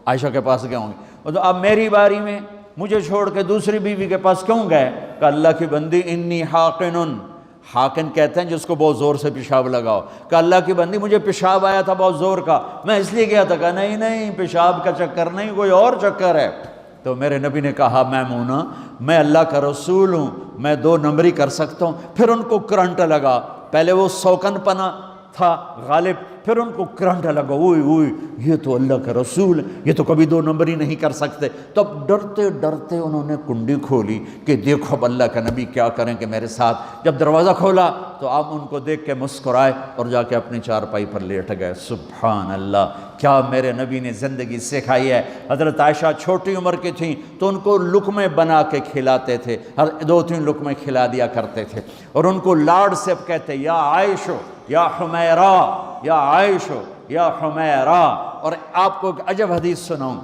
عائشہ کے پاس گئے ہوں گے، تو اب میری باری میں مجھے چھوڑ کے دوسری بیوی کے پاس کیوں گئے؟ کہ اللہ کی بندی انی حاقن، حاقن کہتے ہیں جس کو بہت زور سے پیشاب لگاؤ، کہ اللہ کی بندی مجھے پیشاب آیا تھا بہت زور کا، میں اس لیے گیا تھا۔ کہا نہیں نہیں، پیشاب کا چکر نہیں، کوئی اور چکر ہے۔ تو میرے نبی نے کہا میمونہ میں اللہ کا رسول ہوں، میں 2 نمبری کر سکتا ہوں۔ پھر ان کو کرنٹ لگا، پہلے وہ سوکن پنا تھا غالب، پھر ان کو کرنٹ لگا، اوئے اوئے یہ تو اللہ کے رسول، یہ تو کبھی 2 نمبر ہی نہیں کر سکتے۔ تو اب ڈرتے ڈرتے انہوں نے کنڈی کھولی کہ دیکھو اب اللہ کا نبی کیا کریں کہ میرے ساتھ۔ جب دروازہ کھولا تو آپ ان کو دیکھ کے مسکرائے اور جا کے اپنی چارپائی پر لیٹ گئے۔ سبحان اللہ، کیا میرے نبی نے زندگی سکھائی ہے۔ حضرت عائشہ چھوٹی عمر کی تھیں تو ان کو لقمے بنا کے کھلاتے تھے، ہر 2-3 لقمے کھلا دیا کرتے تھے، اور ان کو لاڈ سے اب کہتے یا عائشو یا حمیرہ، یا عائشو یا حمیرہ۔ اور آپ کو ایک عجب حدیث سناؤں،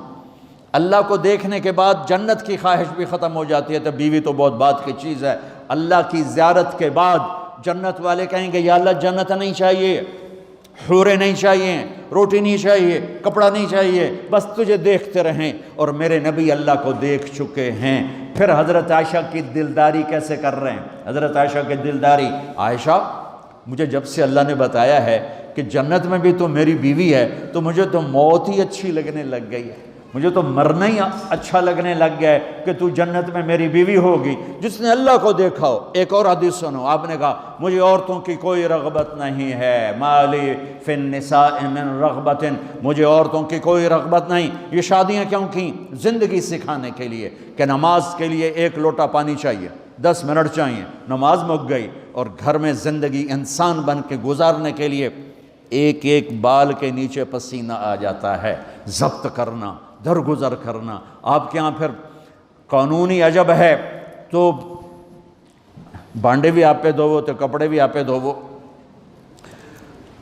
اللہ کو دیکھنے کے بعد جنت کی خواہش بھی ختم ہو جاتی ہے، تو بیوی تو بہت بات کی چیز ہے۔ اللہ کی زیارت کے بعد جنت والے کہیں گے یا اللہ جنت نہیں چاہیے، حوریں نہیں چاہیے، روٹی نہیں چاہیے، کپڑا نہیں چاہیے، بس تجھے دیکھتے رہیں۔ اور میرے نبی اللہ کو دیکھ چکے ہیں۔ پھر حضرت عائشہ کی دلداری کیسے کر رہے ہیں؟ حضرت عائشہ کی دلداری، عائشہ مجھے جب سے اللہ نے بتایا ہے کہ جنت میں بھی تو میری بیوی ہے تو مجھے تو موت ہی اچھی لگنے لگ گئی ہے، مجھے تو مرنا ہی اچھا لگنے لگ گیا ہے کہ تو جنت میں میری بیوی ہوگی جس نے اللہ کو دیکھا ہو۔ ایک اور حدیث سنو، آپ نے کہا مجھے عورتوں کی کوئی رغبت نہیں ہے، مالی فی النساء من رغبت، مجھے عورتوں کی کوئی رغبت نہیں۔ یہ شادیاں کیوں کی؟ زندگی سکھانے کے لیے کہ نماز کے لیے 1 لوٹا پانی چاہیے، 10 منٹ چاہیے، نماز مک گئی۔ اور گھر میں زندگی انسان بن کے گزارنے کے لیے ایک ایک بال کے نیچے پسینہ آ جاتا ہے، ضبط کرنا، درگزر کرنا۔ آپ کے ہاں پھر قانونی عجب ہے، تو بانڈے بھی آپ پہ دھوو تو کپڑے بھی آپ پہ دھوو۔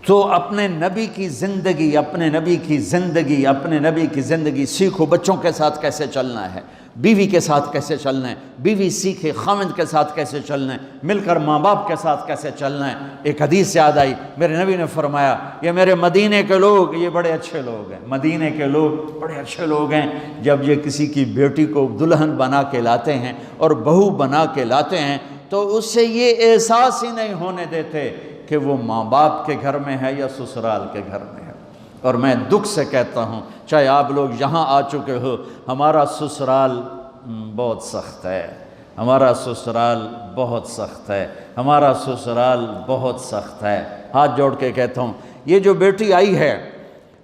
تو اپنے نبی کی زندگی، اپنے نبی کی زندگی، اپنے نبی کی زندگی سیکھو۔ بچوں کے ساتھ کیسے چلنا ہے، بیوی کے ساتھ کیسے چلنا ہے، بیوی سیکھے خاوند کے ساتھ کیسے چلنا ہے، مل کر ماں باپ کے ساتھ کیسے چلنا ہے۔ ایک حدیث یاد آئی، میرے نبی نے فرمایا یہ میرے مدینے کے لوگ یہ بڑے اچھے لوگ ہیں، مدینے کے لوگ بڑے اچھے لوگ ہیں۔ جب یہ کسی کی بیٹی کو دلہن بنا کے لاتے ہیں اور بہو بنا کے لاتے ہیں تو اس سے یہ احساس ہی نہیں ہونے دیتے کہ وہ ماں باپ کے گھر میں ہے یا سسرال کے گھر میں ہے۔ اور میں دکھ سے کہتا ہوں، چاہے آپ لوگ یہاں آ چکے ہو، ہمارا سسرال بہت سخت ہے، ہمارا سسرال بہت سخت ہے، ہمارا سسرال بہت سخت ہے۔ ہاتھ جوڑ کے کہتا ہوں، یہ جو بیٹی آئی ہے،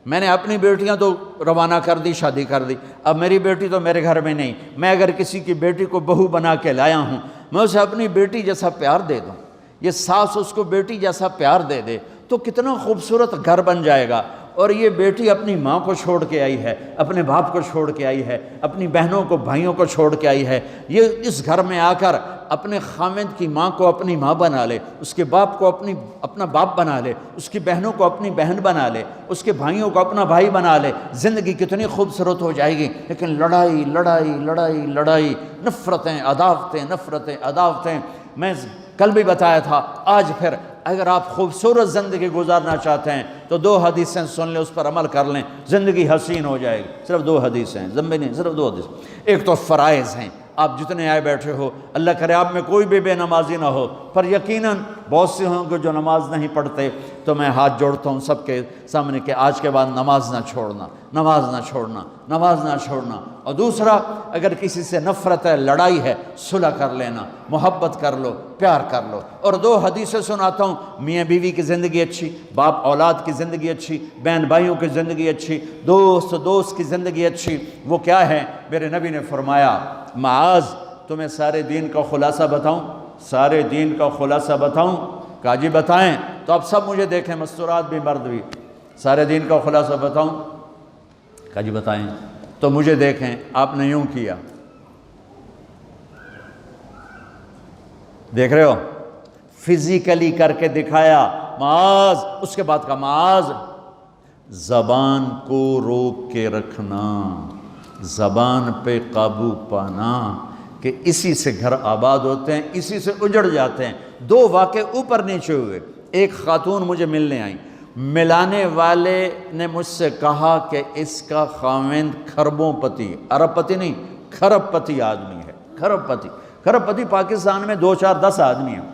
میں نے اپنی بیٹیاں تو روانہ کر دی، شادی کر دی، اب میری بیٹی تو میرے گھر میں نہیں۔ میں اگر کسی کی بیٹی کو بہو بنا کے لایا ہوں، میں اسے اپنی بیٹی جیسا پیار دے دوں، یہ ساس اس کو بیٹی جیسا پیار دے دے تو کتنا خوبصورت گھر بن جائے گا۔ اور یہ بیٹی اپنی ماں کو چھوڑ کے آئی ہے، اپنے باپ کو چھوڑ کے آئی ہے، اپنی بہنوں کو بھائیوں کو چھوڑ کے آئی ہے، یہ اس گھر میں آ کر اپنے خاوند کی ماں کو اپنی ماں بنا لے، اس کے باپ کو اپنا باپ بنا لے، اس کی بہنوں کو اپنی بہن بنا لے، اس کے بھائیوں کو اپنا بھائی بنا لے، زندگی کتنی خوبصورت ہو جائے گی۔ لیکن لڑائی لڑائی لڑائی لڑائی، نفرتیں عداوتیں، نفرتیں عداوتیں۔ میں کل بھی بتایا تھا، آج پھر اگر آپ خوبصورت زندگی گزارنا چاہتے ہیں تو 2 حدیثیں سن لیں، اس پر عمل کر لیں، زندگی حسین ہو جائے گی۔ صرف 2 حدیثیں ہیں، زمبی نہیں، صرف 2 حدیث۔ ایک تو فرائض ہیں، آپ جتنے آئے بیٹھے ہو، اللہ کرے آپ میں کوئی بھی بے نمازی نہ ہو، پر یقیناً بہت سے ہوں گے جو نماز نہیں پڑھتے، تو میں ہاتھ جوڑتا ہوں سب کے سامنے کہ آج کے بعد نماز نہ چھوڑنا، نماز نہ چھوڑنا، نماز نہ چھوڑنا۔ اور دوسرا، اگر کسی سے نفرت ہے، لڑائی ہے، صلح کر لینا، محبت کر لو، پیار کر لو۔ اور 2 حدیثیں سناتا ہوں، میاں بیوی کی زندگی اچھی، باپ اولاد کی زندگی اچھی، بہن بھائیوں کی زندگی اچھی، دوست کی زندگی اچھی۔ وہ کیا ہے؟ میرے نبی نے فرمایا، معاذ تمہیں سارے دین کا خلاصہ بتاؤں، سارے دین کا خلاصہ بتاؤں؟ کہا جی بتائیں۔ تو اب سب مجھے دیکھیں، مستورات بھی مرد بھی، سارے دین کا خلاصہ بتاؤں؟ کہا جی بتائیں۔ تو مجھے دیکھیں، آپ نے یوں کیا، دیکھ رہے ہو، فزیکلی کر کے دکھایا معاذ، اس کے بعد کہا معاذ زبان کو روک کے رکھنا، زبان پہ قابو پانا، کہ اسی سے گھر آباد ہوتے ہیں، اسی سے اجڑ جاتے ہیں۔ 2 واقعے اوپر نیچے ہوئے۔ ایک خاتون مجھے ملنے آئیں، ملانے والے نے مجھ سے کہا کہ اس کا خاوند کھربوں پتی، ارب پتی نہیں، کھرب پتی آدمی ہے، کھرب پتی۔ کھرب پتی پاکستان میں 2 4 10 آدمی ہیں۔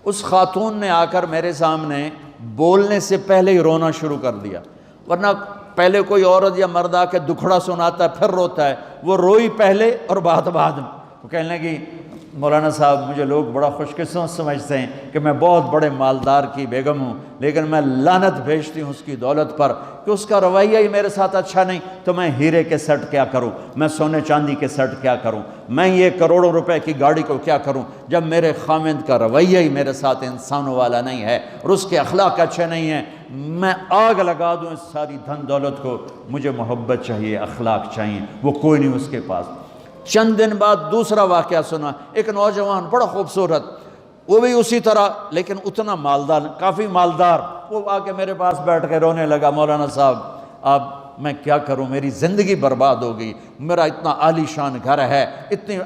اس خاتون نے آ کر میرے سامنے بولنے سے پہلے ہی رونا شروع کر دیا، ورنہ پہلے کوئی عورت یا مرد آ کے دکھڑا سناتا ہے پھر روتا ہے، وہ روئی پہلے اور بات بعد میں۔ وہ کہنے لگی مولانا صاحب مجھے لوگ بڑا خوش قسمت سمجھتے ہیں کہ میں بہت بڑے مالدار کی بیگم ہوں، لیکن میں لعنت بھیجتی ہوں اس کی دولت پر کہ اس کا رویہ ہی میرے ساتھ اچھا نہیں، تو میں ہیرے کے سیٹ کیا کروں، میں سونے چاندی کے سیٹ کیا کروں، میں یہ کروڑوں روپے کی گاڑی کو کیا کروں جب میرے خامند کا رویہ ہی میرے ساتھ انسانوں والا نہیں ہے اور اس کے اخلاق اچھے نہیں ہیں۔ میں آگ لگا دوں اس ساری دھن دولت کو، مجھے محبت چاہیے، اخلاق چاہیے، وہ کوئی نہیں اس کے پاس۔ چند دن بعد دوسرا واقعہ سنا، ایک نوجوان بڑا خوبصورت، وہ بھی اسی طرح لیکن اتنا مالدار، کافی مالدار، وہ آ کے میرے پاس بیٹھ کے رونے لگا، مولانا صاحب اب میں کیا کروں، میری زندگی برباد ہو گئی، میرا اتنا عالی شان گھر ہے، اتنی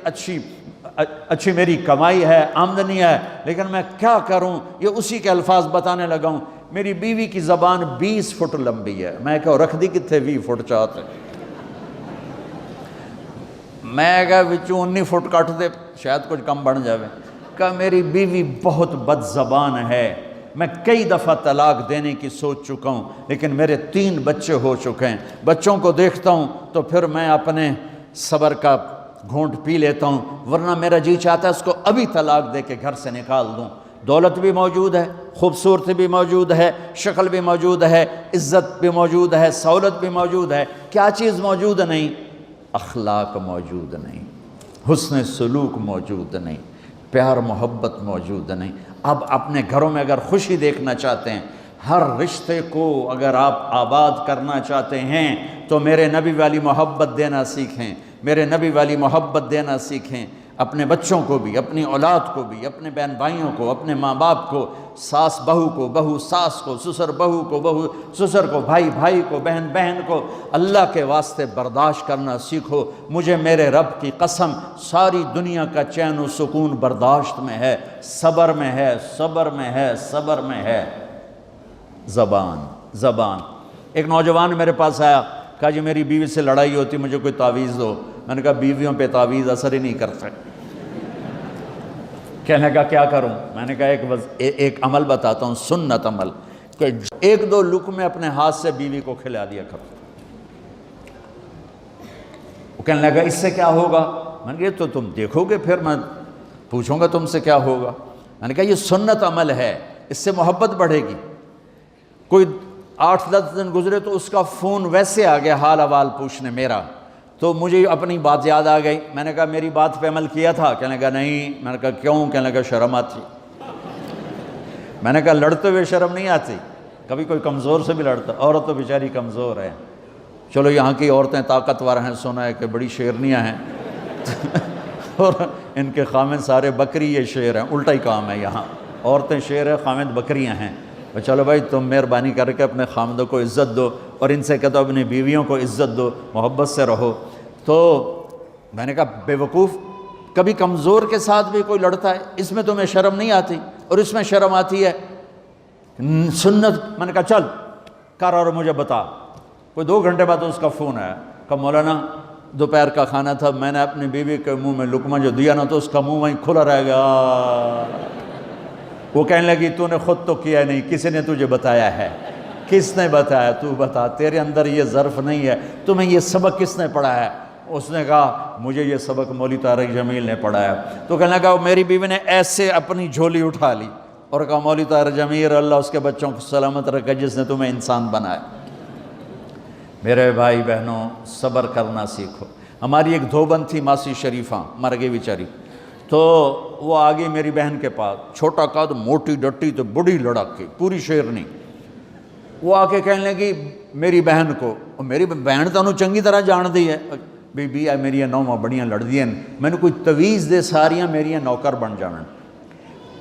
اچھی میری کمائی ہے، آمدنی ہے، لیکن میں کیا کروں۔ یہ اسی کے الفاظ بتانے لگا ہوں، میری بیوی کی زبان 20 فٹ لمبی ہے، میں کہا رکھ دی کتنے 20 فٹ چاہتے، میں کہا وچوں 19 فٹ کٹ دے شاید کچھ کم بن جاوے۔ کہا میری بیوی بہت بد زبان ہے، میں کئی دفعہ طلاق دینے کی سوچ چکا ہوں، لیکن میرے 3 بچے ہو چکے ہیں، بچوں کو دیکھتا ہوں تو پھر میں اپنے صبر کا گھونٹ پی لیتا ہوں، ورنہ میرا جی چاہتا ہے اس کو ابھی طلاق دے کے گھر سے نکال دوں۔ دولت بھی موجود ہے، خوبصورتی بھی موجود ہے، شکل بھی موجود ہے، عزت بھی موجود ہے، سہولت بھی موجود ہے، کیا چیز موجود نہیں؟ اخلاق موجود نہیں، حسن سلوک موجود نہیں، پیار محبت موجود نہیں۔ اب اپنے گھروں میں اگر خوشی دیکھنا چاہتے ہیں، ہر رشتے کو اگر آپ آباد کرنا چاہتے ہیں تو میرے نبی والی محبت دینا سیکھیں، میرے نبی والی محبت دینا سیکھیں، اپنے بچوں کو بھی، اپنی اولاد کو بھی، اپنے بہن بھائیوں کو، اپنے ماں باپ کو، ساس بہو کو، بہو ساس کو، سسر بہو کو، بہو سسر کو، بھائی بھائی کو، بہن بہن کو، اللہ کے واسطے برداشت کرنا سیکھو۔ مجھے میرے رب کی قسم ساری دنیا کا چین و سکون برداشت میں ہے، صبر میں ہے، صبر میں ہے، صبر میں ہے۔ زبان۔ ایک نوجوان میرے پاس آیا، کہا جی میری بیوی سے لڑائی ہوتی، مجھے کوئی تعویذ دو۔ میں نے کہا بیویوں پہ تعویذ اثر ہی نہیں کرتا۔ کہنے کا کیا کروں؟ میں نے کہا ایک عمل بتاتا ہوں، سنت عمل، کہ 1-2 لقمے اپنے ہاتھ سے بیوی کو کھلا دیا کرو۔ وہ کہنے لگا اس سے کیا ہوگا؟ میں نے کہا تو تم دیکھو گے، پھر میں پوچھوں گا تم سے کیا ہوگا۔ میں نے کہا یہ سنت عمل ہے، اس سے محبت بڑھے گی۔ کوئی 8-10 دن گزرے تو اس کا فون ویسے آ گیا حال احوال پوچھنے میرا، تو مجھے اپنی بات یاد آ گئی۔ میں نے کہا میری بات پہ عمل کیا تھا؟ کہنے لگا نہیں۔ میں نے کہا کیوں؟ کہنے لگا شرم آتی۔ میں نے کہا لڑتے ہوئے شرم نہیں آتی؟ کبھی کوئی کمزور سے بھی لڑتا، عورت تو بیچاری کمزور ہے، چلو یہاں کی عورتیں طاقتور ہیں، سنا ہے کہ بڑی شیرنیاں ہیں اور ان کے خامد سارے بکری یہ شیر ہیں، الٹا ہی کام ہے، یہاں عورتیں شیر ہیں، خامد بکریاں ہیں۔ چلو بھائی تم مہربانی کر کے اپنے خامدوں کو عزت دو، اور ان سے کہتا اپنی بیویوں کو عزت دو، محبت سے رہو۔ تو میں نے کہا بے وقوف، کبھی کمزور کے ساتھ بھی کوئی لڑتا ہے، اس میں تمہیں شرم نہیں آتی اور اس میں شرم آتی ہے؟ سنت۔ میں نے کہا چل کر اور مجھے بتا۔ کوئی 2 گھنٹے بعد اس کا فون آیا، کہا مولانا دوپہر کا کھانا تھا، میں نے اپنی بیوی کے منہ میں لقمہ جو دیا نا تو اس کا منہ وہیں کھلا رہ گیا۔ وہ کہنے لگی تو نے خود تو کیا نہیں، کسی نے تجھے بتایا ہے؟ کس نے بتایا؟ تو بتا، تیرے اندر یہ ظرف نہیں ہے، تمہیں یہ سبق کس نے پڑھایا؟ اس نے کہا مجھے یہ سبق مولوی طارق جمیل نے پڑھایا۔ تو کہنے لگا میری بیوی نے ایسے اپنی جھولی اٹھا لی اور کہا مولوی طارق جمیل اللہ اس کے بچوں کو سلامت رکھے جس نے تمہیں انسان بنایا۔ میرے بھائی بہنوں صبر کرنا سیکھو۔ ہماری ایک دھوبند تھی ماسی شریفہ، مر گئی بیچاری، تو وہ آ گئی میری بہن کے پاس، چھوٹا قد، موٹی ڈٹی، تو بڑی لڑک کی، پوری شیرنی۔ وہ آ کے کہنے لگی میری بہن کو، میری بہن تو انہوں چنگی طرح جان دی ہے، بی بی میری نوواں بڑیاں لڑ دیاں، میں نے کوئی تویز دے ساریاں میری نوکر بن جانا۔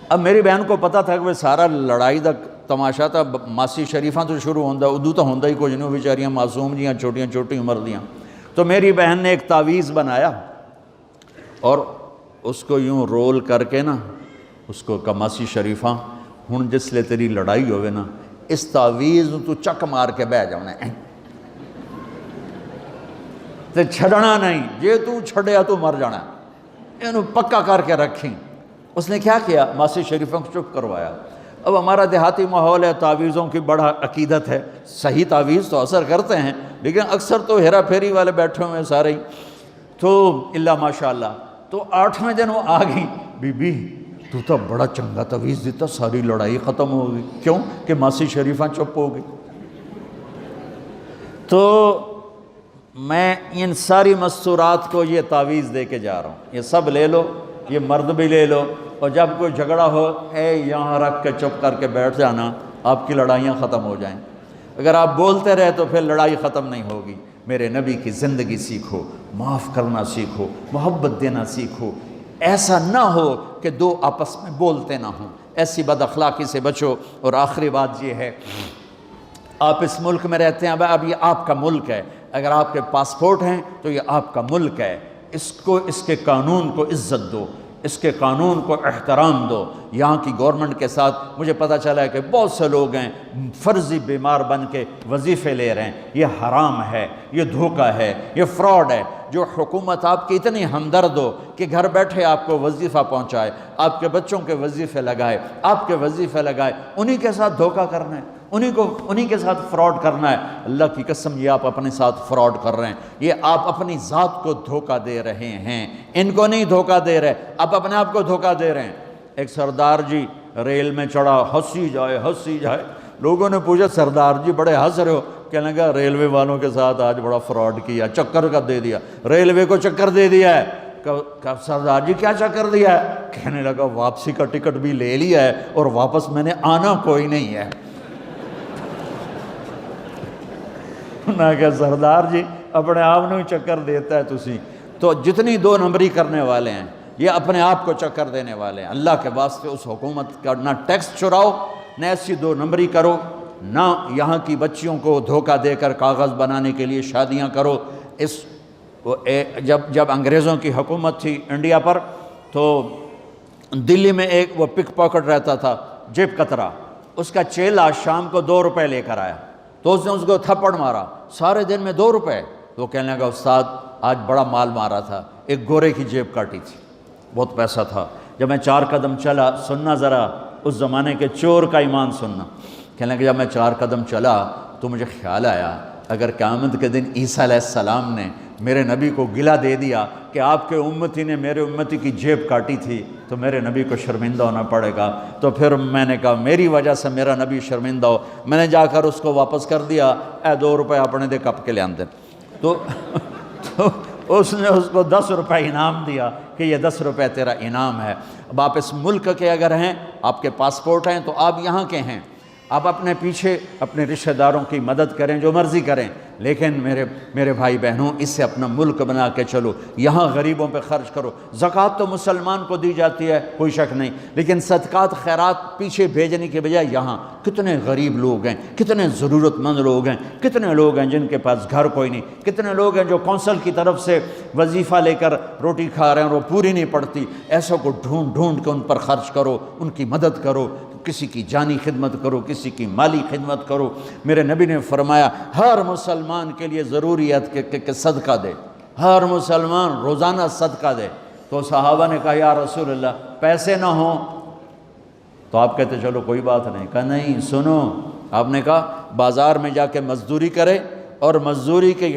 اب میری بہن کو پتہ تھا کہ وہ سارا لڑائی دا تماشا تھا، ماسی شریفہ تو شروع ہوندہ، ادو تو ہوندہ ہی کچھ نہیں، بیچاریاں معصوم جیاں چھوٹیاں چھوٹی عمر دیاں۔ تو میری بہن نے ایک تعویذ بنایا اور اس کو یوں رول کر کے نا اس کو کہا ماسی شریفہ ہن جس لے تیری لڑائی ہوئے نا اس تعویذ تو چک مار کے بہ جانا ہے تے چھڑنا نہیں، جے تو چھڑیا تو مر جانا، انہوں پکا کر کے رکھیں۔ اس نے کیا کیا؟ ماسی شریفوں کو چپ کروایا۔ اب ہمارا دیہاتی ماحول ہے، تعویذوں کی بڑا عقیدت ہے، صحیح تعویذ تو اثر کرتے ہیں لیکن اکثر تو ہیرا پھیری والے بیٹھے ہوئے ہیں سارے ہی، تو اللہ ماشاءاللہ تو 8ویں دن وہ آ گئی، بی بی تو تو بڑا چنگا تویز دیتا، ساری لڑائی ختم ہو گئی۔ کیوں کہ ماسی شریفہ چپ ہو گئی۔ تو میں ان ساری مستورات کو یہ تعویذ دے کے جا رہا ہوں، یہ سب لے لو، یہ مرد بھی لے لو، اور جب کوئی جھگڑا ہو یہاں رکھ کے چپ کر کے بیٹھ جانا، آپ کی لڑائیاں ختم ہو جائیں۔ اگر آپ بولتے رہے تو پھر لڑائی ختم نہیں ہوگی۔ میرے نبی کی زندگی سیکھو، معاف کرنا سیکھو، محبت دینا سیکھو۔ ایسا نہ ہو کہ دو آپس میں بولتے نہ ہوں، ایسی بد اخلاقی سے بچو۔ اور آخری بات یہ ہے، آپ اس ملک میں رہتے ہیں، اب یہ آپ کا ملک ہے، اگر آپ کے پاسپورٹ ہیں تو یہ آپ کا ملک ہے، اس کے قانون کو عزت دو، اس کے قانون کو احترام دو۔ یہاں کی گورنمنٹ کے ساتھ مجھے پتہ چلا ہے کہ بہت سے لوگ ہیں فرضی بیمار بن کے وظیفے لے رہے ہیں، یہ حرام ہے، یہ دھوکہ ہے، یہ فراڈ ہے۔ جو حکومت آپ کی اتنی ہمدرد ہو کہ گھر بیٹھے آپ کو وظیفہ پہنچائے، آپ کے بچوں کے وظیفے لگائے، آپ کے وظیفے لگائے، انہی کے ساتھ دھوکہ کرنا ہے، انہی کے ساتھ فراڈ کرنا ہے۔ اللہ کی قسم یہ آپ اپنے ساتھ فراڈ کر رہے ہیں، یہ آپ اپنی ذات کو دھوکہ دے رہے ہیں، ان کو نہیں دھوکہ دے رہے، آپ اپنے آپ کو دھوکہ دے رہے ہیں۔ ایک سردار جی ریل میں چڑھا، ہنسی جائے، لوگوں نے پوچھا سردار جی بڑے ہنس رہے ہو؟ کہنے لگا ریلوے والوں کے ساتھ آج بڑا فراڈ کیا، چکر کا دے دیا، ریلوے کو چکر دے دیا ہے۔ سردار جی کیا چکر دیا ہے؟ کہنے لگا واپسی کا ٹکٹ بھی لے لیا ہے اور واپس میں نے آنا کوئی نہیں ہے۔ نہ کہ سردار جی اپنے آپ نے چکر دیتا ہے تسی تو جتنی دو نمبری کرنے والے ہیں یہ اپنے آپ کو چکر دینے والے ہیں۔ اللہ کے واسطے اس حکومت کا نہ ٹیکس چراؤ، نہ ایسی دو نمبری کرو، نہ یہاں کی بچیوں کو دھوکہ دے کر کاغذ بنانے کے لیے شادیاں کرو۔ جب انگریزوں کی حکومت تھی انڈیا پر تو دلی میں ایک وہ پک پاکٹ رہتا تھا جیب کترا، اس کا چیلا شام کو 2 روپے لے کر آیا تو اس نے اس کو تھپڑ مارا، سارے دن میں 2 روپے۔ تو کہنے لگا استاد آج بڑا مال مارا تھا، ایک گورے کی جیب کاٹی تھی، بہت پیسہ تھا۔ جب میں 4 قدم چلا، سننا ذرا اس زمانے کے چور کا ایمان سننا، کہنے لگا جب میں 4 قدم چلا تو مجھے خیال آیا اگر قیامت کے دن عیسیٰ علیہ السلام نے میرے نبی کو گلہ دے دیا کہ آپ کے امتی نے میرے امتی کی جیب کاٹی تھی تو میرے نبی کو شرمندہ ہونا پڑے گا۔ تو پھر میں نے کہا میری وجہ سے میرا نبی شرمندہ ہو، میں نے جا کر اس کو واپس کر دیا، 2 روپے اپنے دے کپ کے لے آندے۔ تو اس نے اس کو 10 روپے انعام دیا کہ یہ 10 روپے تیرا انعام ہے۔ اب آپ اس ملک کے اگر ہیں، آپ کے پاسپورٹ ہیں تو آپ یہاں کے ہیں، آپ اپنے پیچھے اپنے رشتہ داروں کی مدد کریں، جو مرضی کریں، لیکن میرے بھائی بہنوں اس سے اپنا ملک بنا کے چلو، یہاں غریبوں پہ خرچ کرو۔ زکوٰۃ تو مسلمان کو دی جاتی ہے کوئی شک نہیں، لیکن صدقات خیرات پیچھے بھیجنے کے بجائے یہاں کتنے غریب لوگ ہیں، کتنے ضرورت مند لوگ ہیں، کتنے لوگ ہیں جن کے پاس گھر کوئی نہیں، کتنے لوگ ہیں جو کونسل کی طرف سے وظیفہ لے کر روٹی کھا رہے ہیں اور وہ پوری نہیں پڑتی۔ ایسوں کو ڈھونڈ کے ان پر خرچ کرو، ان کی مدد کرو، کسی کی جانی خدمت کرو، کسی کی مالی خدمت کرو۔ میرے نبی نے فرمایا ہر مسلمان کے لیے ضروری ہے کہ صدقہ دے، ہر مسلمان روزانہ صدقہ دے۔ تو صحابہ نے کہا یا رسول اللہ پیسے نہ ہوں تو آپ کہتے چلو کوئی بات نہیں۔ کہا نہیں سنو، آپ نے کہا بازار میں جا کے مزدوری کرے اور مزدوری کی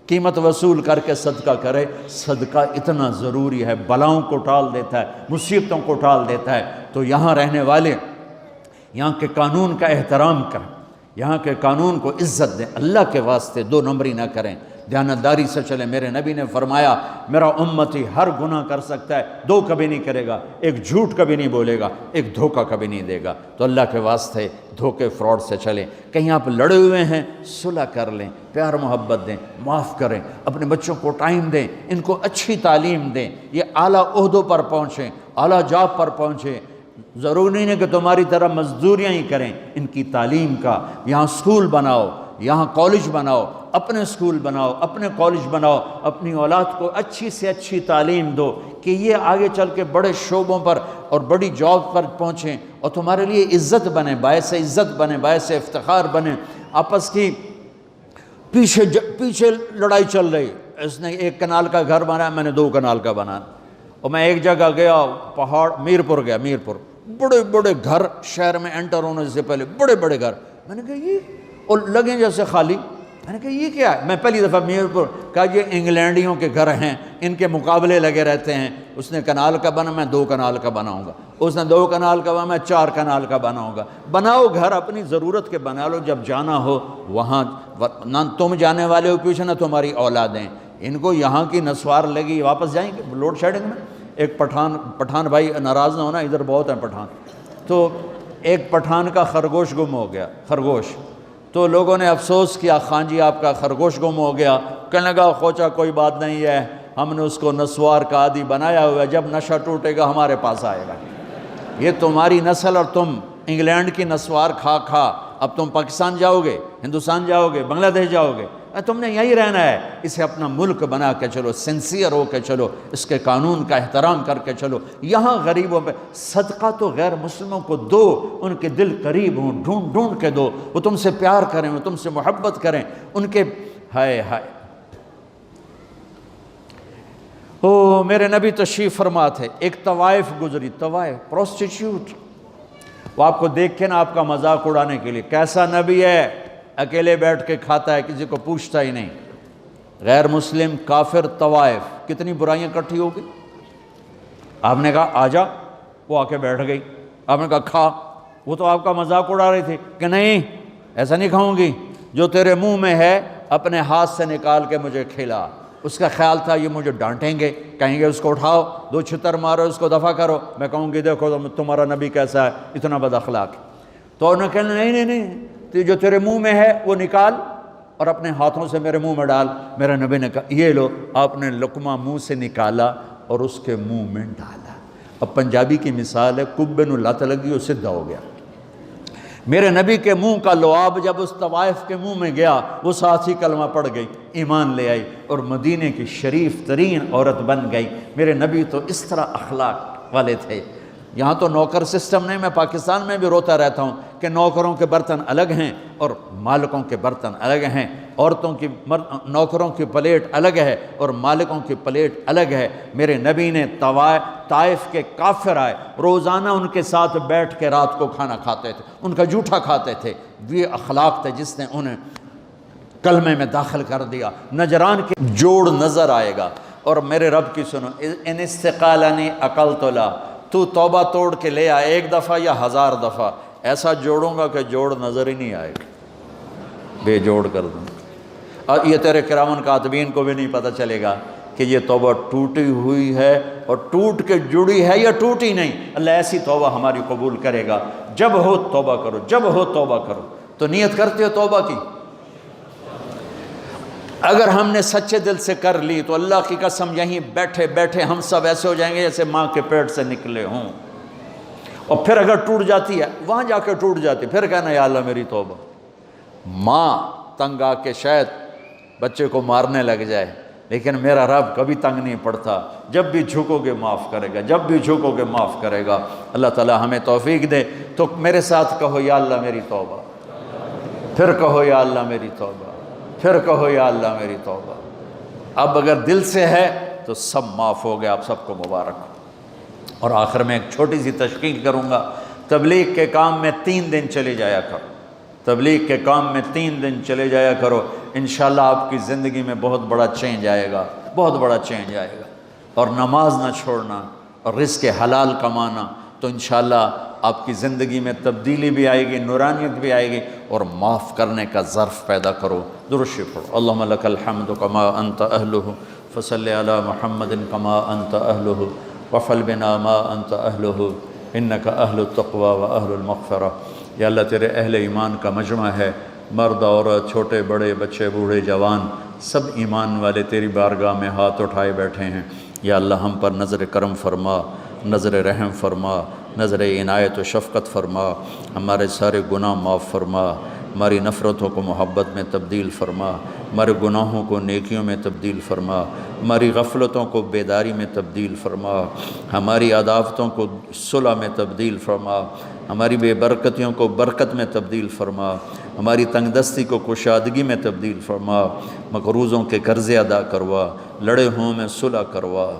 قیمت وصول کر کے صدقہ کرے۔ صدقہ اتنا ضروری ہے، بلاؤں کو ٹال دیتا ہے، مصیبتوں کو ٹال دیتا ہے۔ تو یہاں رہنے والے یہاں کے قانون کا احترام کریں، یہاں کے قانون کو عزت دیں، اللہ کے واسطے 2 نمبری نہ کریں، دیانتداری سے چلیں۔ میرے نبی نے فرمایا میرا امتی ہر گناہ کر سکتا ہے، 2 کبھی نہیں کرے گا، ایک جھوٹ کبھی نہیں بولے گا، ایک دھوکہ کبھی نہیں دے گا۔ تو اللہ کے واسطے دھوکے فراڈ سے چلیں۔ کہیں آپ لڑے ہوئے ہیں صلح کر لیں، پیار محبت دیں، معاف کریں، اپنے بچوں کو ٹائم دیں، ان کو اچھی تعلیم دیں، یہ اعلیٰ عہدوں پر پہنچیں، اعلیٰ جاب پر پہنچیں۔ ضروری نہیں ہے کہ تمہاری طرح مزدوریاں ہی کریں، ان کی تعلیم کا یہاں سکول بناؤ، یہاں کالج بناؤ، اپنے سکول بناؤ، اپنے کالج بناؤ، اپنی اولاد کو اچھی سے اچھی تعلیم دو کہ یہ آگے چل کے بڑے شعبوں پر اور بڑی جاب پر پہنچیں اور تمہارے لیے عزت بنے، باعث عزت بنے، باعث افتخار بنے۔ آپس کی پیچھے لڑائی چل رہی، اس نے 1 کنال کا گھر بنایا، میں نے 2 کنال کا بنایا۔ اور میں ایک جگہ گیا، پہاڑ میرپور گیا، میرپور بڑے بڑے گھر، شہر میں انٹر ہونے سے پہلے بڑے بڑے گھر، میں نے کہا یہ اور لگیں جیسے خالی، میں نے کہا یہ کیا ہے؟ میں پہلی دفعہ میر پر کہا یہ انگلینڈیوں کے گھر ہیں، ان کے مقابلے لگے رہتے ہیں، اس نے کنال کا بنا، میں 2 کنال کا بناؤں گا، اس نے 2 کنال کا بنا، میں 4 کنال کا بناؤں گا۔ بناؤ گھر اپنی ضرورت کے بنا لو، جب جانا ہو وہاں نہ تم جانے والے ہو پیچھے نہ تمہاری اولادیں، ان کو یہاں کی نسوار لگی، واپس جائیں گے لوڈ شیڈنگ میں۔ ایک پٹھان بھائی ناراض نہ ہونا، ادھر بہت ہیں پٹھان، تو ایک پٹھان کا خرگوش گم ہو گیا، خرگوش، تو لوگوں نے افسوس کیا خان جی آپ کا خرگوش گم ہو گیا، کہنے لگا خوچا کوئی بات نہیں ہے، ہم نے اس کو نسوار کا عادی بنایا ہوا ہے، جب نشہ ٹوٹے گا ہمارے پاس آئے گا۔ یہ تمہاری نسل اور تم انگلینڈ کی نسوار کھا کھا اب تم پاکستان جاؤ گے، ہندوستان جاؤ گے، بنگلہ دیش جاؤ گے، تم نے یہی رہنا ہے۔ اسے اپنا ملک بنا کے چلو، سنسیئر ہو کے چلو، اس کے قانون کا احترام کر کے چلو۔ یہاں غریبوں پہ صدقہ تو غیر مسلموں کو دو، ان کے دل قریب ہوں، ڈھونڈ ڈھونڈ کے دو، وہ تم سے پیار کریں، وہ تم سے محبت کریں، ان کے ہائے ہائے۔ او میرے نبی تشریف فرما تھے، ایک طوائف گزری، طوائف پروسٹیٹیوٹ، وہ آپ کو دیکھ کے نا آپ کا مذاق اڑانے کے لیے، کیسا نبی ہے، اکیلے بیٹھ کے کھاتا ہے، کسی کو پوچھتا ہی نہیں۔ غیر مسلم، کافر، طوائف، کتنی برائیاں اکٹھی ہو گئی۔ آپ نے کہا آ جا، وہ آ کے بیٹھ گئی، آپ نے کہا کھا، وہ تو آپ کا مذاق اڑا رہی تھی کہ نہیں ایسا نہیں کھاؤں گی، جو تیرے منہ میں ہے اپنے ہاتھ سے نکال کے مجھے کھلا۔ اس کا خیال تھا یہ مجھے ڈانٹیں گے، کہیں گے اس کو اٹھاؤ، 2 چھتر مارو، اس کو دفع کرو، میں کہوں گی دیکھو تمہارا نبی کیسا ہے، اتنا بد اخلاق۔ تو انہوں نے کہا نہیں، جو تیرے منہ میں ہے وہ نکال اور اپنے ہاتھوں سے میرے منہ میں ڈال۔ میرے نبی نے کہا یہ لو، آپ نے لقمہ منہ سے نکالا اور اس کے منہ میں ڈالا۔ اب پنجابی کی مثال ہے، کبے نو لت لگی، وہ سدھا ہو گیا۔ میرے نبی کے منہ کا لعاب جب اس طوائف کے منہ میں گیا، وہ ساتھ ہی کلمہ پڑھ گئی، ایمان لے آئی اور مدینے کی شریف ترین عورت بن گئی۔ میرے نبی تو اس طرح اخلاق والے تھے۔ یہاں تو نوکر سسٹم نہیں، میں پاکستان میں بھی روتا رہتا ہوں کہ نوکروں کے برتن الگ ہیں اور مالکوں کے برتن الگ ہیں، عورتوں کی نوکروں کی پلیٹ الگ ہے اور مالکوں کی پلیٹ الگ ہے۔ میرے نبی نے طائف کے کافر آئے، روزانہ ان کے ساتھ بیٹھ کے رات کو کھانا کھاتے تھے، ان کا جھوٹا کھاتے تھے۔ یہ اخلاق تھے جس نے انہیں کلمے میں داخل کر دیا۔ نجران کے جوڑ نظر آئے گا، اور میرے رب کی سنو، ان استقالنی عقلت لا، تو توبہ توڑ کے لے آئے 1 دفعہ یا 1000 دفعہ، ایسا جوڑوں گا کہ جوڑ نظر ہی نہیں آئے گا، بے جوڑ کر دوں۔ اور یہ تیرے کرامن کاتبین کو بھی نہیں پتہ چلے گا کہ یہ توبہ ٹوٹی ہوئی ہے اور ٹوٹ کے جڑی ہے یا ٹوٹی نہیں۔ اللہ ایسی توبہ ہماری قبول کرے گا۔ جب ہو توبہ کرو، جب ہو توبہ کرو۔ تو نیت کرتے ہو توبہ کی؟ اگر ہم نے سچے دل سے کر لی تو اللہ کی قسم یہیں بیٹھے بیٹھے ہم سب ایسے ہو جائیں گے جیسے ماں کے پیٹ سے نکلے ہوں۔ اور پھر اگر ٹوٹ جاتی ہے، وہاں جا کے ٹوٹ جاتی، پھر کہنا یا اللہ میری توبہ۔ ماں تنگ آ کے شاید بچے کو مارنے لگ جائے، لیکن میرا رب کبھی تنگ نہیں پڑتا، جب بھی جھکو گے معاف کرے گا، جب بھی جھکو گے معاف کرے گا۔ اللہ تعالی ہمیں توفیق دے۔ تو میرے ساتھ کہو یا اللہ میری توبہ، پھر کہو یا اللہ میری توبہ، پھر کہو یا اللہ میری توبہ۔ اب اگر دل سے ہے تو سب معاف ہو گیا، آپ سب کو مبارک ہو۔ اور آخر میں ایک چھوٹی سی تشکیل کروں گا، تبلیغ کے کام میں 3 دن چلے جایا کرو، تبلیغ کے کام میں 3 دن چلے جایا کرو، انشاءاللہ آپ کی زندگی میں بہت بڑا چینج آئے گا، بہت بڑا چینج آئے گا۔ اور نماز نہ چھوڑنا اور رزق حلال کمانا، تو انشاءاللہ آپ کی زندگی میں تبدیلی بھی آئے گی، نورانیت بھی آئے گی، اور معاف کرنے کا ظرف پیدا کرو۔ درود شریف پڑھو۔ اللہم لک الحمد کما انت اہلہ فصلی علی محمد کما انت اہلہ وفعل بنا ما انت اہلہ انک اہل التقوی و اہل المغفرہ۔ یا اللہ تیرے اہل ایمان کا مجمع ہے، مرد عورت، چھوٹے بڑے، بچے بوڑھے جوان، سب ایمان والے تیری بارگاہ میں ہاتھ اٹھائے بیٹھے ہیں۔ یا اللہ ہم پر نظر کرم فرما، نظر رحم فرما، نظر عنایت و شفقت فرما، ہمارے سارے گناہ معاف فرما، ہماری نفرتوں کو محبت میں تبدیل فرما، ہمارے گناہوں کو نیکیوں میں تبدیل فرما، ہماری غفلتوں کو بیداری میں تبدیل فرما، ہماری عداوتوں کو صلح میں تبدیل فرما، ہماری بے برکتیوں کو برکت میں تبدیل فرما، ہماری تنگ دستی کو کشادگی میں تبدیل فرما، مقروضوں کے قرضے ادا کروا، لڑے ہوں میں صلح کروا،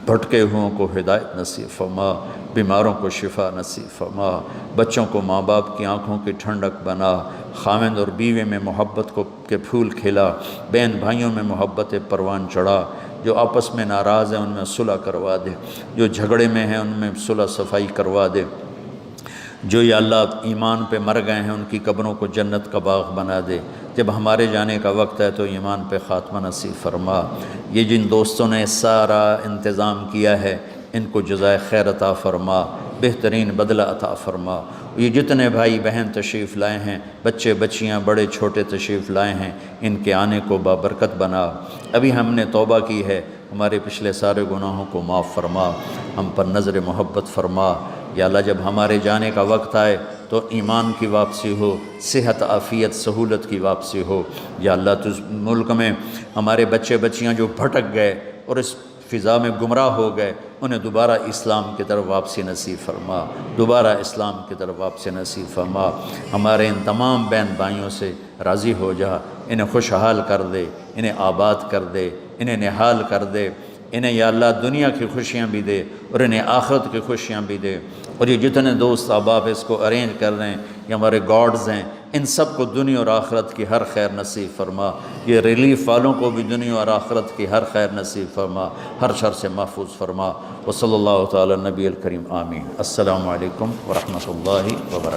بھٹکے ہوں کو ہدایت نصیب فرما۔ بیماروں کو شفا نصیب فرما، بچوں کو ماں باپ کی آنکھوں کی ٹھنڈک بنا، خاوند اور بیوی میں محبت کے پھول کھلا، بہن بھائیوں میں محبت پروان چڑھا، جو آپس میں ناراض ہیں ان میں صلح کروا دے، جو جھگڑے میں ہیں ان میں صلح صفائی کروا دے، جو یا اللہ ایمان پہ مر گئے ہیں ان کی قبروں کو جنت کا باغ بنا دے، جب ہمارے جانے کا وقت ہے تو ایمان پہ خاتمہ نصیب فرما۔ یہ جن دوستوں نے سارا انتظام کیا ہے ان کو جزائے خیر عطا فرما، بہترین بدلہ عطا فرما۔ یہ جتنے بھائی بہن تشریف لائے ہیں، بچے بچیاں بڑے چھوٹے تشریف لائے ہیں، ان کے آنے کو بابرکت بنا۔ ابھی ہم نے توبہ کی ہے، ہمارے پچھلے سارے گناہوں کو معاف فرما، ہم پر نظر محبت فرما۔ یا اللہ جب ہمارے جانے کا وقت آئے تو ایمان کی واپسی ہو، صحت عافیت سہولت کی واپسی ہو۔ یا اللہ تو اس ملک میں ہمارے بچے بچیاں جو بھٹک گئے اور اس فضا میں گمراہ ہو گئے انہیں دوبارہ اسلام کی طرف واپسی نصیب فرما، دوبارہ اسلام کی طرف واپسی نصیب فرما۔ ہمارے ان تمام بہن بھائیوں سے راضی ہو جا، انہیں خوشحال کر دے، انہیں آباد کر دے، انہیں نہال کر دے، انہیں یا اللہ دنیا کی خوشیاں بھی دے اور انہیں آخرت کی خوشیاں بھی دے۔ اور یہ جتنے دوست احباب اس کو ارینج کر رہے ہیں، یہ ہمارے گاڈز ہیں، ان سب کو دنیا اور آخرت کی ہر خیر نصیب فرما۔ یہ ریلیف والوں کو بھی دنیا اور آخرت کی ہر خیر نصیب فرما، ہر شر سے محفوظ فرما۔ وصلی اللہ تعالی نبی الکریم آمین۔ السلام علیکم ورحمۃ اللہ وبرکاتہ۔